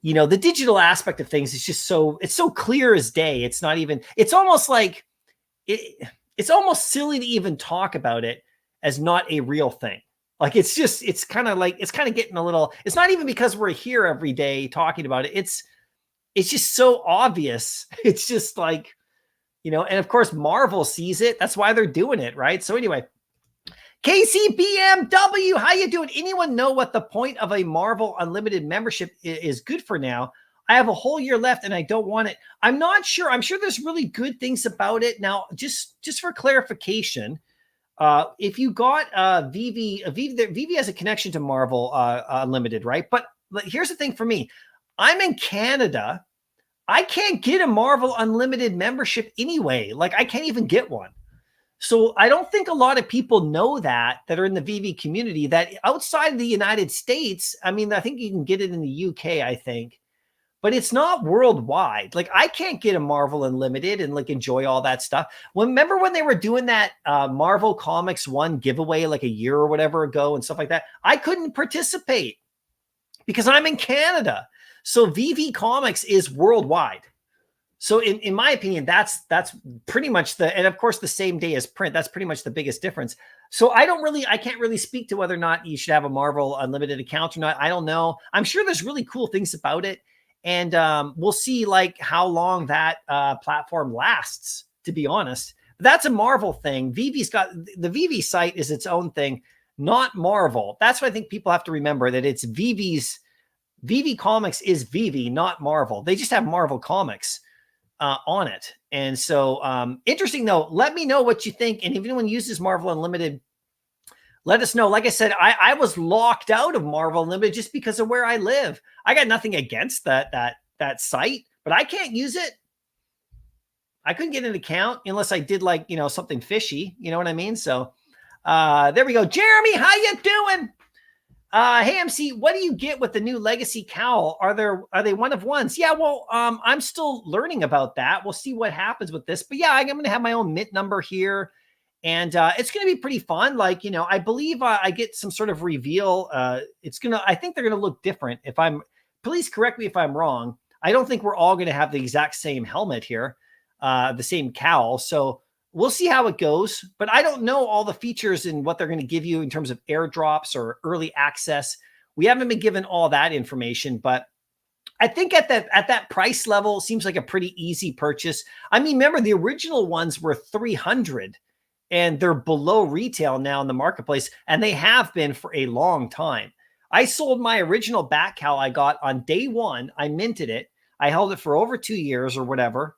you know, the digital aspect of things is just it's so clear as day. It's not even, it's almost like, it's almost silly to even talk about it as not a real thing. Like, it's kind of getting a little, it's not even because we're here every day talking about it. It's just so obvious. It's just like, you know, and of course Marvel sees it. That's why they're doing it, right? So anyway, KCBMW, how you doing? Anyone know what the point of a Marvel Unlimited membership is good for now? I have a whole year left and I don't want it. I'm not sure. I'm sure there's really good things about it. Now, just for clarification, if you got Veve has a connection to Marvel Unlimited, right? But here's the thing for me. I'm in Canada. I can't get a Marvel Unlimited membership anyway. Like, I can't even get one. So I don't think a lot of people know that are in the Veve community, that outside of the United States, I mean, I think you can get it in the UK, I think, but it's not worldwide. Like, I can't get a Marvel Unlimited and like enjoy all that stuff. Remember when they were doing that Marvel Comics 1 giveaway like a year or whatever ago and stuff like that? I couldn't participate because I'm in Canada. So Veve Comics is worldwide. So in my opinion, that's pretty much and of course the same day as print, that's pretty much the biggest difference. So I can't really speak to whether or not you should have a Marvel Unlimited account or not. I don't know. I'm sure there's really cool things about it. And we'll see like how long that platform lasts, to be honest. But that's a Marvel thing. Vive's got, the Veve site is its own thing, not Marvel. That's what I think people have to remember, that it's Veve Comics is Veve, not Marvel. They just have Marvel Comics on it. And so interesting though, let me know what you think. And if anyone uses Marvel Unlimited, let us know. Like I said, I was locked out of Marvel Unlimited just because of where I live. I got nothing against that site, but I can't use it. I couldn't get an account unless I did like, you know, something fishy, you know what I mean? So there we go. Jeremy, how you doing? Hey, MC, what do you get with the new Legacy cowl? Are they one of ones? Yeah, well, I'm still learning about that. We'll see what happens with this. But yeah, I'm going to have my own mint number here. And it's going to be pretty fun. Like, you know, I believe I get some sort of reveal. I think they're going to look different. Please correct me if I'm wrong. I don't think we're all going to have the exact same helmet here, the same cowl. So we'll see how it goes, but I don't know all the features and what they're going to give you in terms of airdrops or early access. We haven't been given all that information, but I think at that price level, it seems like a pretty easy purchase. I mean, remember the original ones were $300 and they're below retail now in the marketplace, and they have been for a long time. I sold my original bat cowl I got on day one. I minted it. I held it for over 2 years or whatever.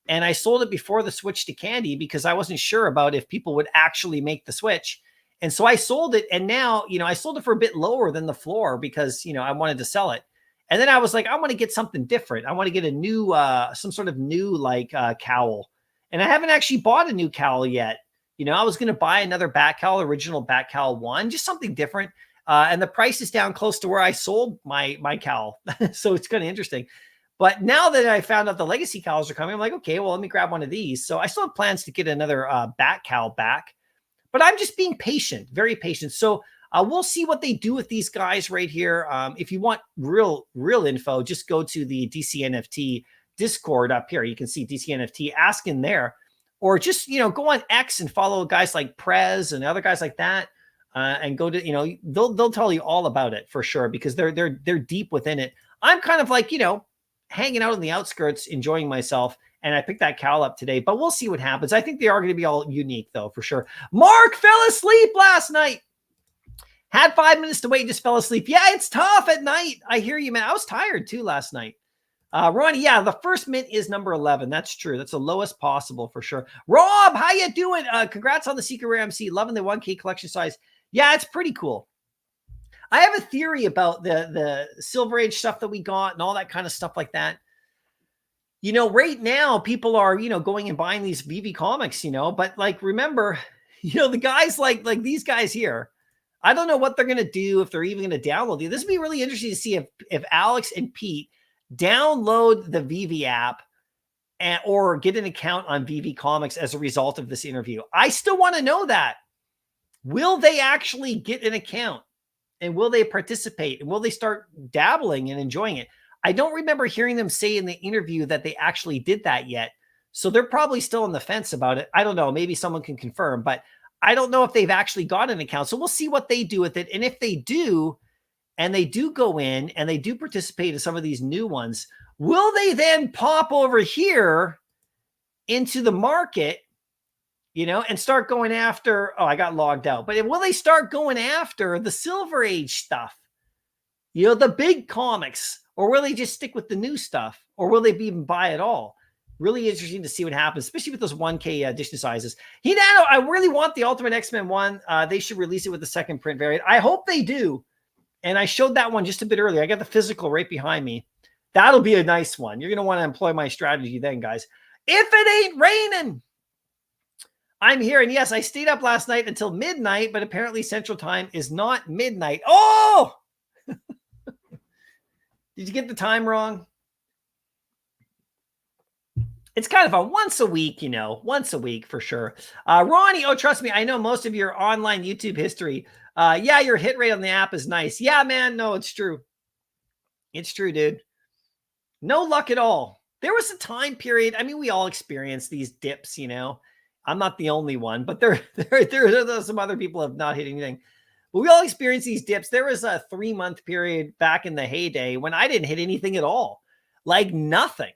And I sold it before the switch to candy because I wasn't sure about if people would actually make the switch. And so I sold it. And now, you know, I sold it for a bit lower than the floor because, you know, I wanted to sell it. And then I was like, I want to get something different. I want to get a new, some sort of new like cowl. And I haven't actually bought a new cowl yet. You know, I was going to buy another bat cowl, original bat cowl 1, just something different. And the price is down close to where I sold my cowl. So it's kind of interesting. But now that I found out the Legacy cowls are coming, I'm like, okay, well, let me grab one of these. So I still have plans to get another bat cowl back, but I'm just being patient, very patient. So we'll see what they do with these guys right here. If you want real info, just go to the DCNFT Discord up here. You can see DCNFT, ask in there, or just, you know, go on X and follow guys like Prez and other guys like that. And go to, you know, they'll tell you all about it for sure, because they're deep within it. I'm kind of like, you know, hanging out on the outskirts, enjoying myself. And I picked that cowl up today, but we'll see what happens. I think they are going to be all unique though, for sure. Mark fell asleep last night. Had 5 minutes to wait, just fell asleep. Yeah, it's tough at night. I hear you, man. I was tired too last night. Ronnie, yeah, the first mint is number 11. That's true. That's the lowest possible for sure. Rob, how you doing? Congrats on the Secret Rare MC. Loving the 1K collection size. Yeah, it's pretty cool. I have a theory about the Silver Age stuff that we got and all that kind of stuff like that. You know, right now people are, you know, going and buying these Veve comics, you know, but like, remember, you know, the guys like these guys here, I don't know what they're going to do, if they're even going to download it. This would be really interesting to see if Alex and Pete download the Veve app or get an account on Veve Comics as a result of this interview. I still want to know that. Will they actually get an account? And will they participate? And will they start dabbling and enjoying it? I don't remember hearing them say in the interview that they actually did that yet. So they're probably still on the fence about it. I don't know. Maybe someone can confirm, but I don't know if they've actually got an account. So we'll see what they do with it. And if they do, and they do go in and they do participate in some of these new ones, will they then pop over here into the market, and start going after, oh, I got logged out, but will they start going after the Silver Age stuff, the big comics, or will they just stick with the new stuff, or will they even buy it all? Really interesting to see what happens, especially with those 1K edition sizes. I really want the Ultimate X-Men one. They should release it with the second print variant. I hope they do. And I showed that one just a bit earlier. I got the physical right behind me. That'll be a nice one. You're going to want to employ my strategy then, guys. If it ain't raining, I'm here. And yes, I stayed up last night until midnight, but apparently Central Time is not midnight. Oh! Did you get the time wrong? It's kind of a once a week, once a week for sure. Ronnie, oh, trust me, I know most of your online YouTube history. Yeah, your hit rate on the app is nice. Yeah, man, no, it's true. It's true, dude. No luck at all. There was a time period. I mean, we all experience these dips, I'm not the only one, but there are some other people who have not hit anything. But we all experience these dips. There was a 3-month period back in the heyday when I didn't hit anything at all. Like nothing.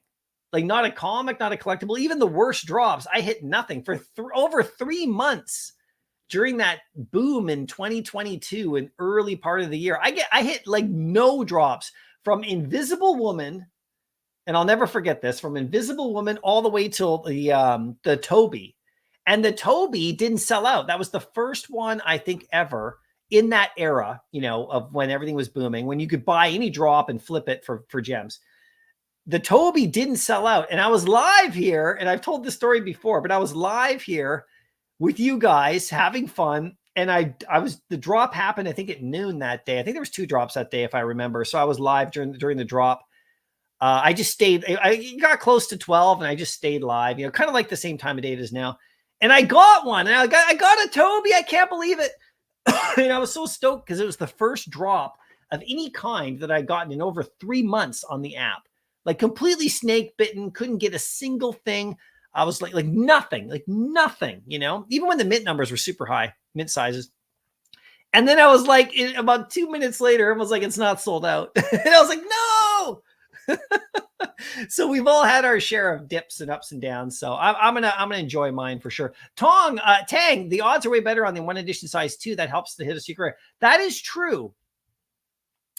Like not a comic, not a collectible, even the worst drops. I hit nothing for over 3 months during that boom in 2022, an early part of the year. I hit like no drops from Invisible Woman, and I'll never forget this, from Invisible Woman all the way till the Toby. And the Toby didn't sell out. That was the first one, I think, ever in that era, of when everything was booming, when you could buy any drop and flip it for gems. The Toby didn't sell out. And I was live here, and I've told this story before, but I was live here with you guys having fun. And the drop happened, I think at noon that day. I think there was 2 drops that day, if I remember. So I was live during the drop. I just stayed, I got close to 12 and I just stayed live, kind of like the same time of day it is now. And I got one, and I got a Toby. I can't believe it. And I was so stoked because it was the first drop of any kind that I'd gotten in over 3 months on the app. Like completely snake bitten, couldn't get a single thing. I was like nothing, even when the mint numbers were super high, mint sizes. And then I was like, about 2 minutes later, I was like, it's not sold out. And I was like, no. So we've all had our share of dips and ups and downs. So I'm gonna enjoy mine for sure. Tang, the odds are way better on the 1 edition size too. That helps to hit a secret. That is true.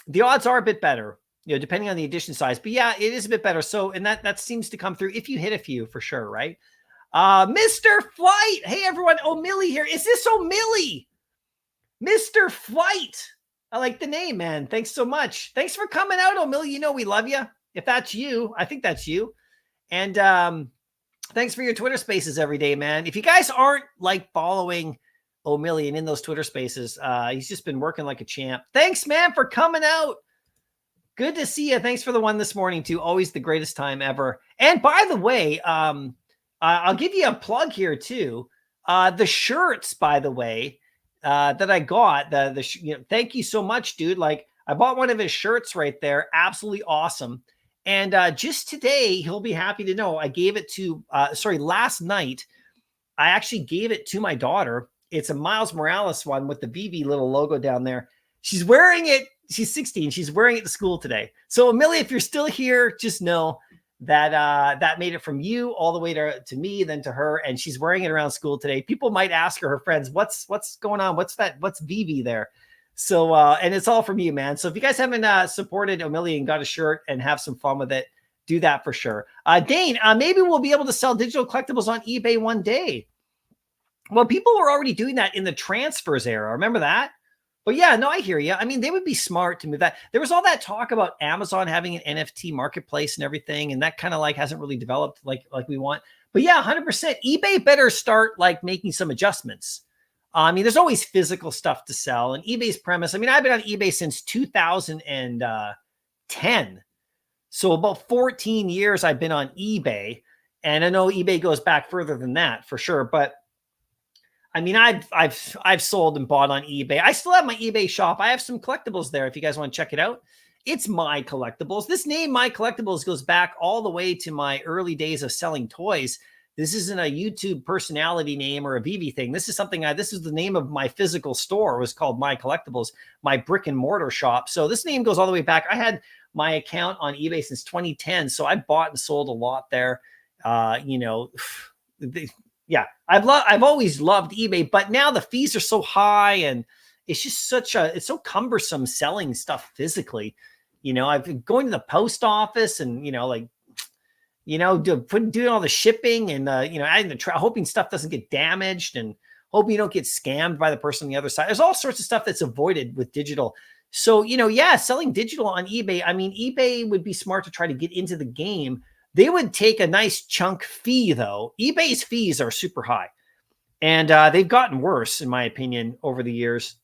The odds are a bit better, depending on the edition size. But yeah, it is a bit better. So, and that seems to come through if you hit a few for sure, right? Mr. Flight. Hey everyone, O'Milly here. Is this O'Milly? Mr. Flight. I like the name, man. Thanks so much. Thanks for coming out, O'Milly. We love you. If that's you, I think that's you. And thanks for your Twitter spaces every day, man. If you guys aren't like following O'Milly and in those Twitter spaces, he's just been working like a champ. Thanks, man, for coming out. Good to see you. Thanks for the one this morning, too. Always the greatest time ever. And by the way, I'll give you a plug here, too. The shirts, by the way, that I got, thank you so much, dude. Like, I bought one of his shirts right there. Absolutely awesome. And just today, he'll be happy to know I gave it to, last night, I actually gave it to my daughter. It's a Miles Morales one with the Veve little logo down there. She's wearing it. She's 16. She's wearing it to school today. So, Amelia, if you're still here, just know that that made it from you all the way to me, then to her. And she's wearing it around school today. People might ask her friends, what's going on? What's that? What's Veve there? So, and it's all from you, man. So if you guys haven't supported O'Milly and got a shirt and have some fun with it, do that for sure. Dane, maybe we'll be able to sell digital collectibles on eBay one day. Well, people were already doing that in the transfers era. Remember that? But yeah, no, I hear you. I mean, they would be smart to move that. There was all that talk about Amazon having an NFT marketplace and everything, and that kind of like hasn't really developed like we want. But yeah, 100%. eBay better start like making some adjustments. I mean, there's always physical stuff to sell, and eBay's premise. I mean, I've been on eBay since 2010. So about 14 years I've been on eBay. And I know eBay goes back further than that for sure. But I mean, I've sold and bought on eBay. I still have my eBay shop. I have some collectibles there if you guys want to check it out. It's Mycollectables. This name Mycollectables goes back all the way to my early days of selling toys. This isn't a YouTube personality name or a Veve thing. This is something this is the name of my physical store. It was called Mycollectables, my brick and mortar shop. So this name goes all the way back. I had my account on eBay since 2010. So I bought and sold a lot there. You know, yeah, I've always loved eBay, but now the fees are so high and it's just it's so cumbersome selling stuff physically. You know, I've been going to the post office and, you know, like, you know, doing all the shipping and, you know, adding hoping stuff doesn't get damaged and hoping you don't get scammed by the person on the other side. There's all sorts of stuff that's avoided with digital. So, you know, yeah, selling digital on eBay. I mean, eBay would be smart to try to get into the game. They would take a nice chunk fee, though. eBay's fees are super high. And they've gotten worse, in my opinion, over the years.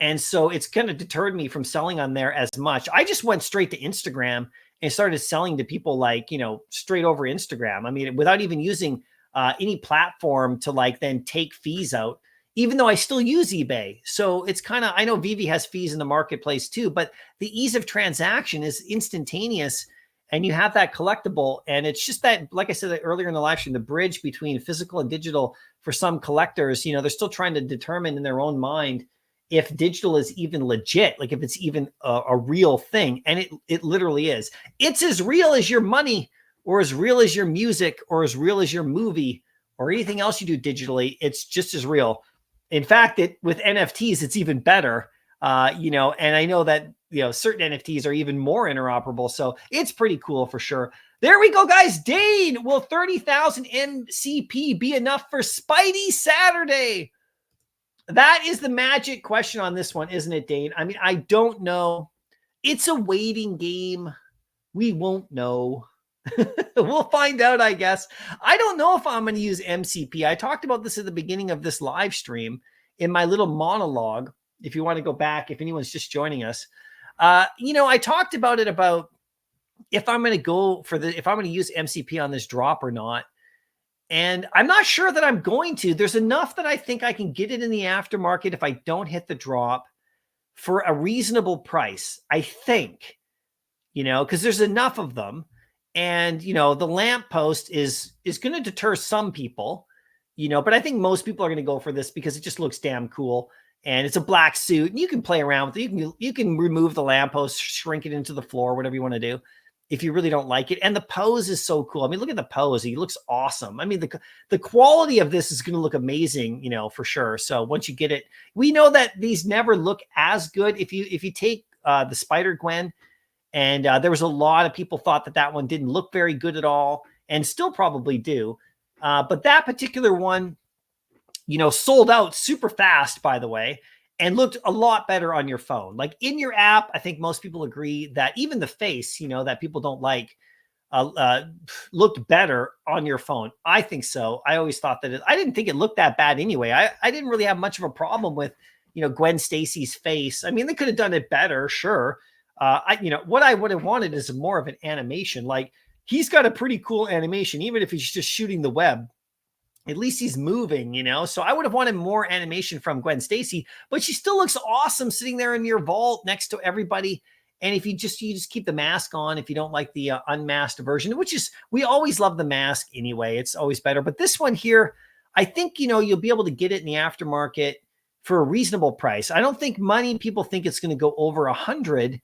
And so it's kind of deterred me from selling on there as much. I just went straight to Instagram and started selling to people like, you know, straight over Instagram. I mean, without even using any platform to like then take fees out, even though I still use eBay. So it's kind of, I know Veve has fees in the marketplace too, but the ease of transaction is instantaneous and you have that collectible. And it's just that, like I said earlier in the live stream, the bridge between physical and digital for some collectors, you know, they're still trying to determine in their own mind if digital is even legit, like if it's even a real thing. And it literally is. It's as real as your money or as real as your music or as real as your movie or anything else you do digitally. It's just as real. In fact, with NFTs, it's even better, you know, and I know that, you know, certain NFTs are even more interoperable. So it's pretty cool for sure. There we go, guys. Dane, will 30,000 MCP be enough for Spidey Saturday? That is the magic question on this one, isn't it, Dane? I mean, I don't know. It's a waiting game. We won't know. We'll find out, I guess. I don't know if I'm going to use MCP. I talked about this at the beginning of this live stream in my little monologue. If you want to go back, if anyone's just joining us, you know, I talked about it about if I'm going to go for if I'm going to use MCP on this drop or not. And I'm not sure that I'm going to. There's enough that I think I can get it in the aftermarket if I don't hit the drop for a reasonable price. I think, you know, because there's enough of them. And, you know, the lamppost is going to deter some people, you know, but I think most people are going to go for this because it just looks damn cool. And it's a black suit and you can play around with it. You can remove the lamppost, shrink it into the floor, whatever you want to do, if you really don't like it. And the pose is so cool. I mean, look at the pose. He looks awesome. I mean, the quality of this is going to look amazing, you know, for sure. So once you get it, we know that these never look as good. If you take the Spider-Gwen, and there was a lot of people thought that one didn't look very good at all and still probably do. But that particular one, you know, sold out super fast, by the way, and looked a lot better on your phone. Like in your app, I think most people agree that even the face, you know, that people don't like, looked better on your phone. I think so. I always thought that I didn't think it looked that bad anyway. I didn't really have much of a problem with, you know, Gwen Stacy's face. I mean, they could have done it better, sure. You know, what I would have wanted is more of an animation. Like he's got a pretty cool animation, even if he's just shooting the web. At least he's moving, you know? So I would have wanted more animation from Gwen Stacy, but she still looks awesome sitting there in your vault next to everybody. And if you just keep the mask on, if you don't like the unmasked version, which is, we always love the mask anyway, it's always better. But this one here, I think, you know, you'll be able to get it in the aftermarket for a reasonable price. I don't think people think it's going to go over 100.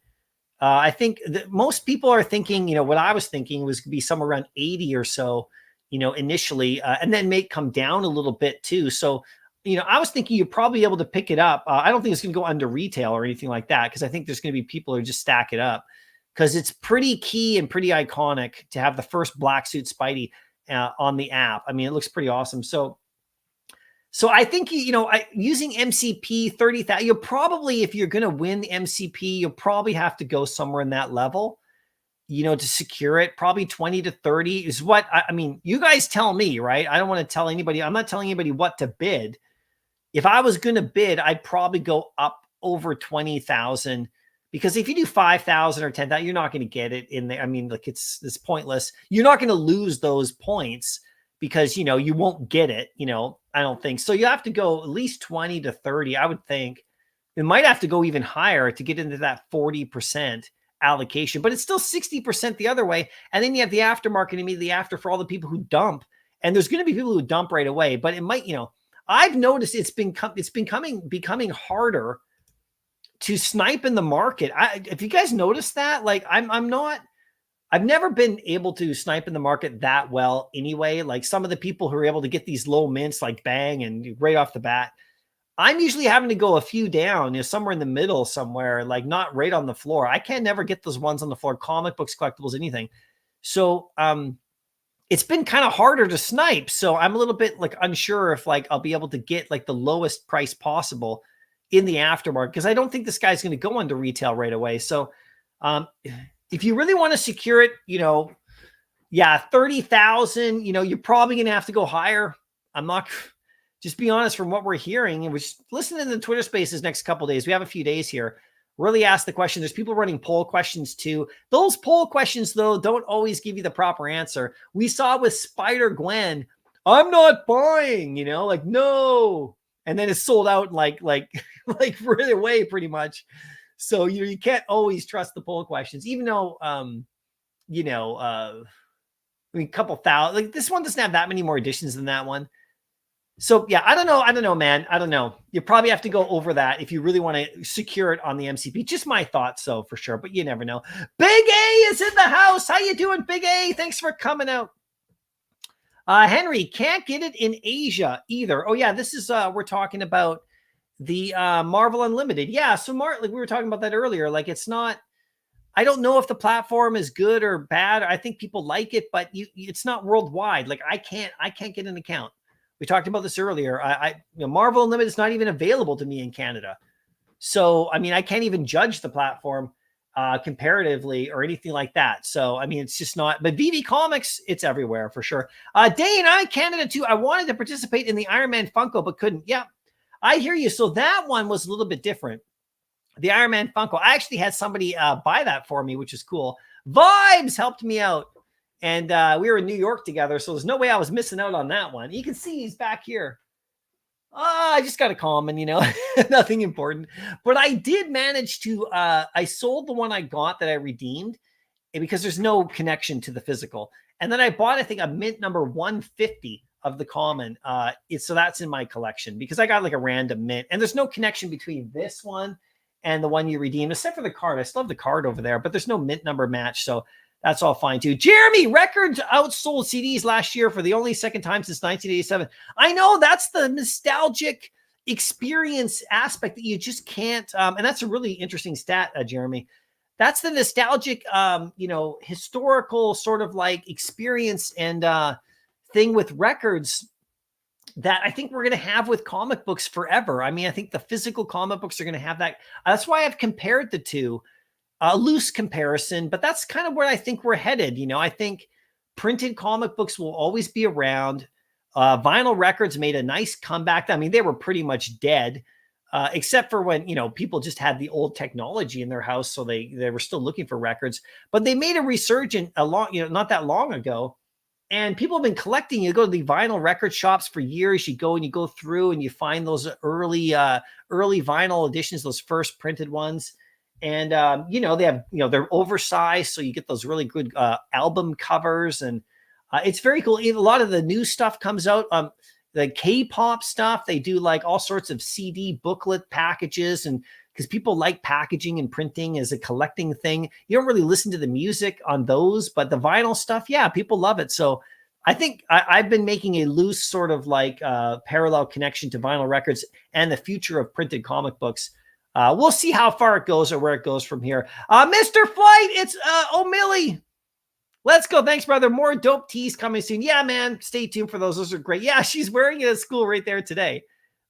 I think that most people are thinking, you know, what I was thinking was going to be somewhere around 80 or so, you know, initially, and then may come down a little bit too. So, you know, I was thinking you're probably able to pick it up. I don't think it's going to go under retail or anything like that, because I think there's going to be people who just stack it up because it's pretty key and pretty iconic to have the first black suit Spidey on the app. I mean, it looks pretty awesome. So I think, you know, using MCP 30,000, you'll probably, if you're going to win the MCP, you'll probably have to go somewhere in that level, you know, to secure it. Probably 20 to 30 is what I mean, you guys tell me, right? I don't want to tell anybody. I'm not telling anybody what to bid. if I was going to bid, I'd probably go up over 20,000, because if you do 5,000 or 10,000, you're not going to get it in there. I mean, like it's pointless. You're not going to lose those points because, you know, you won't get it, you know, I don't think. So you have to go at least 20 to 30, I would think. It might have to go even higher to get into that 40% allocation, but it's still 60% the other way. And then you have the aftermarket immediately after for all the people who dump. And there's going to be people who dump right away, but it might, you know, I've noticed it's becoming harder to snipe in the market. If you guys noticed that, like I've never been able to snipe in the market that well anyway. Like some of the people who are able to get these low mints, like bang, and right off the bat, I'm usually having to go a few down, you know, somewhere in the middle somewhere, like not right on the floor. I can never get those ones on the floor, comic books, collectibles, anything. So, it's been kind of harder to snipe. So I'm a little bit like unsure if like I'll be able to get like the lowest price possible in the aftermarket, because I don't think this guy's going to go into retail right away. So if you really want to secure it, you know, yeah, 30,000, you know, you're probably going to have to go higher. I'm not, just be honest, from what we're hearing, and we're just listening to the Twitter Spaces next couple of days. We have a few days here. Really ask the question. There's people running poll questions too. Those poll questions, though, don't always give you the proper answer. We saw with Spider-Gwen, I'm not buying, you know, like, no. And then it's sold out like right away pretty much. So, you know, you can't always trust the poll questions, even though, you know, I mean, a couple thousand, like this one doesn't have that many more editions than that one. So yeah, I don't know, man. I don't know. You probably have to go over that if you really want to secure it on the MCP. Just my thoughts, so for sure, but you never know. Big A is in the house. How you doing, Big A? Thanks for coming out. Henry, can't get it in Asia either. Oh yeah, this is we're talking about the Marvel Unlimited. Yeah, so like we were talking about that earlier. Like it's not. I don't know if the platform is good or bad. I think people like it, but it's not worldwide. Like I can't get an account. We talked about this earlier. You know, Marvel Unlimited is not even available to me in Canada. So, I mean, I can't even judge the platform comparatively or anything like that. So, I mean, it's just not, but Veve Comics, it's everywhere for sure. Dane, I'm in Canada too. I wanted to participate in the Iron Man Funko, but couldn't. Yeah, I hear you. So that one was a little bit different. The Iron Man Funko. I actually had somebody buy that for me, which is cool. Vibes helped me out. And we were in New York together, so there's no way I was missing out on that one. You can see he's back here. I just got a comment, you know, nothing important. But I did manage to, I sold the one I got that I redeemed because there's no connection to the physical. And then I bought, I think, a mint number 150 of the common. So that's in my collection because I got like a random mint. And there's no connection between this one and the one you redeemed, except for the card. I still have the card over there, but there's no mint number match. So that's all fine too. Jeremy, Records outsold CDs last year for the only second time since 1987. I know, that's the nostalgic experience aspect that you just can't. And that's a really interesting stat, Jeremy. That's the nostalgic, you know, historical sort of like experience and thing with records that I think we're going to have with comic books forever. I mean, I think the physical comic books are going to have that. That's why I've compared the two. A loose comparison, but that's kind of where I think we're headed. You know, I think printed comic books will always be around. Vinyl records made a nice comeback. I mean, they were pretty much dead, except for when, you know, people just had the old technology in their house. So they were still looking for records, but they made a resurgence not that long ago. And people have been collecting. You go to the vinyl record shops for years. You go and you go through and you find those early vinyl editions, those first printed ones. And, you know, they have, you know, they're oversized. So you get those really good album covers. And it's very cool. Even a lot of the new stuff comes out. The K-pop stuff, they do like all sorts of CD booklet packages. And because people like packaging and printing as a collecting thing. You don't really listen to the music on those, but the vinyl stuff, yeah, people love it. So I think I've been making a loose sort of like parallel connection to vinyl records and the future of printed comic books. We'll see how far it goes or where it goes from here. Mr. Flight, it's O'Milly. Let's go. Thanks, brother. More dope teas coming soon. Yeah, man. Stay tuned for those. Those are great. Yeah, she's wearing it at school right there today,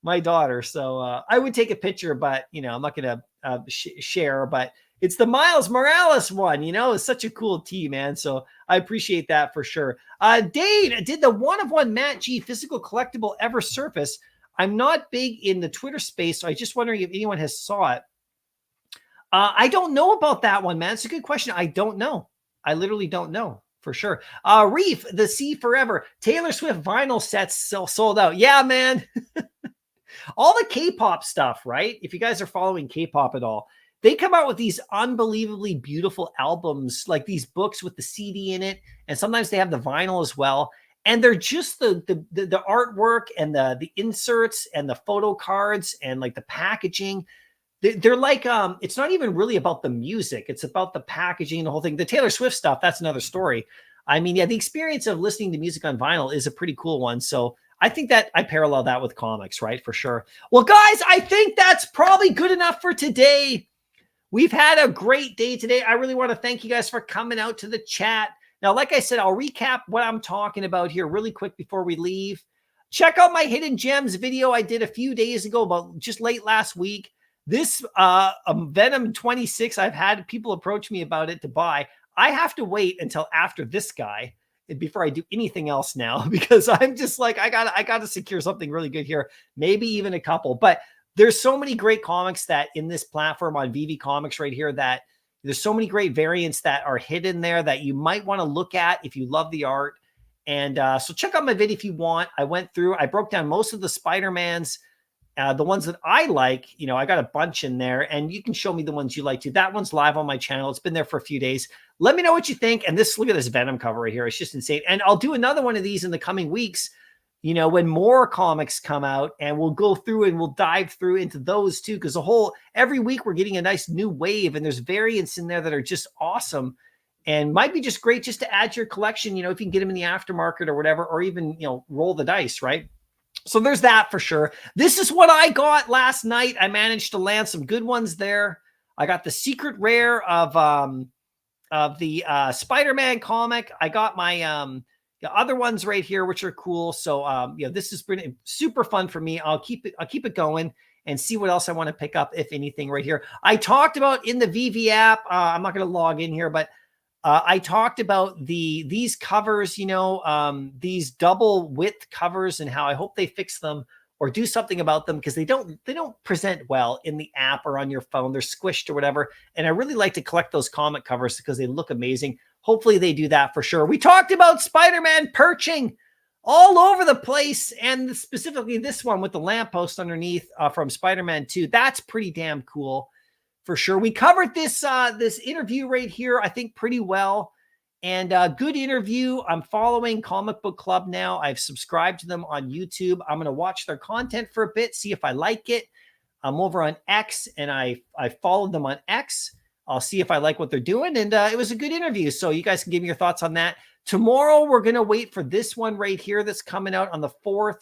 my daughter. So I would take a picture, but, you know, I'm not going to share. But it's the Miles Morales one, you know. It's such a cool tee, man. So I appreciate that for sure. Dane, did the one-of-one Matt G physical collectible ever surface? I'm not big in the Twitter space, so I just wondering if anyone has saw it. I don't know about that one, man. It's a good question. I don't know. I literally don't know for sure. Reef, the Sea Forever, Taylor Swift vinyl sets sold out. Yeah, man. All the K-pop stuff, right? If you guys are following K-pop at all, they come out with these unbelievably beautiful albums, like these books with the CD in it, and sometimes they have the vinyl as well. And they're just the artwork and the inserts and the photo cards and like the packaging. They're like, it's not even really about the music. It's about the packaging, the whole thing. The Taylor Swift stuff, that's another story. I mean, yeah, the experience of listening to music on vinyl is a pretty cool one. So I think that I parallel that with comics, right? For sure. Well, guys, I think that's probably good enough for today. We've had a great day today. I really want to thank you guys for coming out to the chat. Now, like I said, I'll recap what I'm talking about here really quick before we leave. Check out my Hidden Gems video I did a few days ago, about just late last week. This Venom 26, I've had people approach me about it to buy. I have to wait until after this guy before I do anything else now, because I'm just like, I gotta secure something really good here, maybe even a couple. But there's so many great comics that in this platform on Veve Comics right here, that there's so many great variants that are hidden there that you might want to look at if you love the art. And so check out my video if you want. I broke down most of the Spider-Mans. The ones that I like, you know, I got a bunch in there, and you can show me the ones you like too. That one's live on my channel. It's been there for a few days. Let me know what you think. And look at this Venom cover right here. It's just insane. And I'll do another one of these in the coming weeks, you know, when more comics come out, and we'll go through and we'll dive through into those too. Because every week we're getting a nice new wave, and there's variants in there that are just awesome and might be just great just to add to your collection, you know, if you can get them in the aftermarket or whatever, or even, you know, roll the dice, right? So there's that for sure. This is what I got last night. I managed to land some good ones there. I got the secret rare of the Spider-Man comic. I got my the other ones right here, which are cool. So yeah, this has been super fun for me. I'll keep it going and see what else I want to pick up, if anything, right here. I talked about in the Veve app. I'm not going to log in here, but I talked about these covers, you know, these double width covers, and how I hope they fix them or do something about them, because they don't present well in the app or on your phone. They're squished or whatever. And I really like to collect those comic covers because they look amazing. Hopefully they do that for sure. We talked about Spider-Man perching all over the place, and specifically this one with the lamppost underneath from Spider-Man 2. That's pretty damn cool. For sure. We covered this interview right here, I think, pretty well. And good interview. I'm following Comic Book Club now. I've subscribed to them on YouTube. I'm going to watch their content for a bit, see if I like it. I'm over on X, and I followed them on X. I'll see if I like what they're doing. And it was a good interview. So you guys can give me your thoughts on that. Tomorrow, we're going to wait for this one right here that's coming out on the 4th.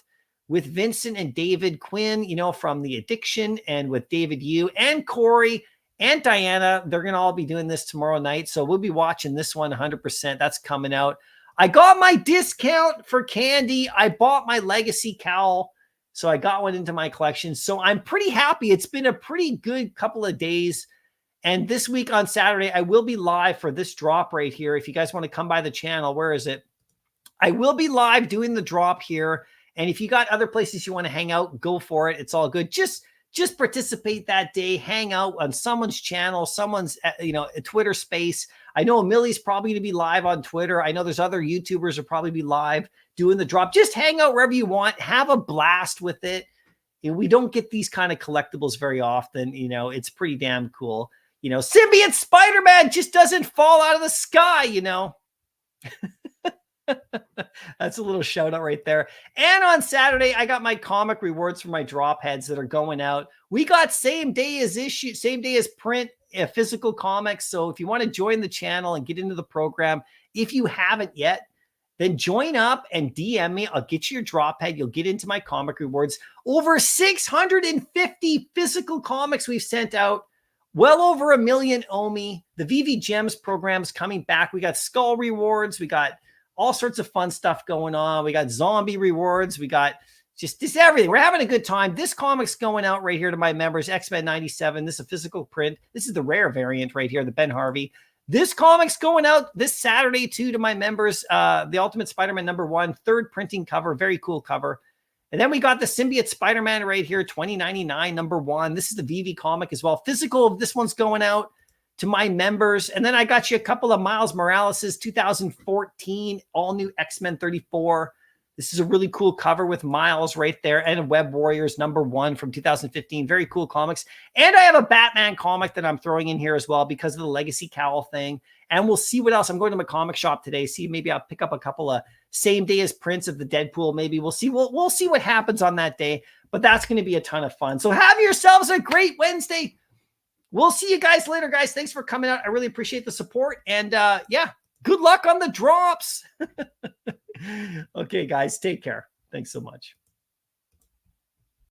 With Vincent and David Quinn, you know, from The Addiction, and with David Yu and Corey and Diana. They're going to all be doing this tomorrow night. So we'll be watching this one 100%. That's coming out. I got my discount for candy. I bought my Legacy cowl, so I got one into my collection. So I'm pretty happy. It's been a pretty good couple of days. And this week on Saturday, I will be live for this drop right here. If you guys want to come by the channel, where is it? I will be live doing the drop here. And if you got other places you want to hang out, go for it. It's all good. Just participate that day. Hang out on someone's channel, someone's, you know, a Twitter space. I know Millie's probably going to be live on Twitter. I know there's other YouTubers will probably be live doing the drop. Just hang out wherever you want. Have a blast with it. You know, we don't get these kind of collectibles very often. You know, it's pretty damn cool. You know, Symbiote SpiderMan just doesn't fall out of the sky, you know. That's a little shout out right there. And on Saturday, I got my comic rewards for my drop heads that are going out. We got same day as print, physical comics. So if you want to join the channel and get into the program, if you haven't yet, then join up and DM me. I'll get you your drop head. You'll get into my comic rewards. Over 650 physical comics we've sent out. Well over 1 million OMI. The Veve Gems program's coming back. We got Skull rewards. We got all sorts of fun stuff going on. We got zombie rewards. We got just everything. We're having a good time. This comic's going out right here to my members. X-Men 97. This is a physical print. This is the rare variant right here, the Ben Harvey. This comic's going out this Saturday too to my members. The Ultimate Spider-Man #1, 3rd printing cover. Very cool cover. And then we got the Symbiote SpiderMan right here, 2099, number 1. This is the Veve comic as well. Physical of this one's going out to my members. And then I got you a couple of Miles Morales' 2014 all new X-Men 34. This is a really cool cover with Miles right there, and Web Warriors number 1 from 2015. Very cool comics. And I have a Batman comic that I'm throwing in here as well because of the Legacy Cowl thing. And we'll see what else. I'm going to my comic shop today. See, maybe I'll pick up a couple of same day as prints of the Deadpool. Maybe we'll see. We'll see what happens on that day. But that's going to be a ton of fun. So have yourselves a great Wednesday. We'll see you guys later, guys. Thanks for coming out. I really appreciate the support. And yeah, good luck on the drops. Okay, guys, take care. Thanks so much.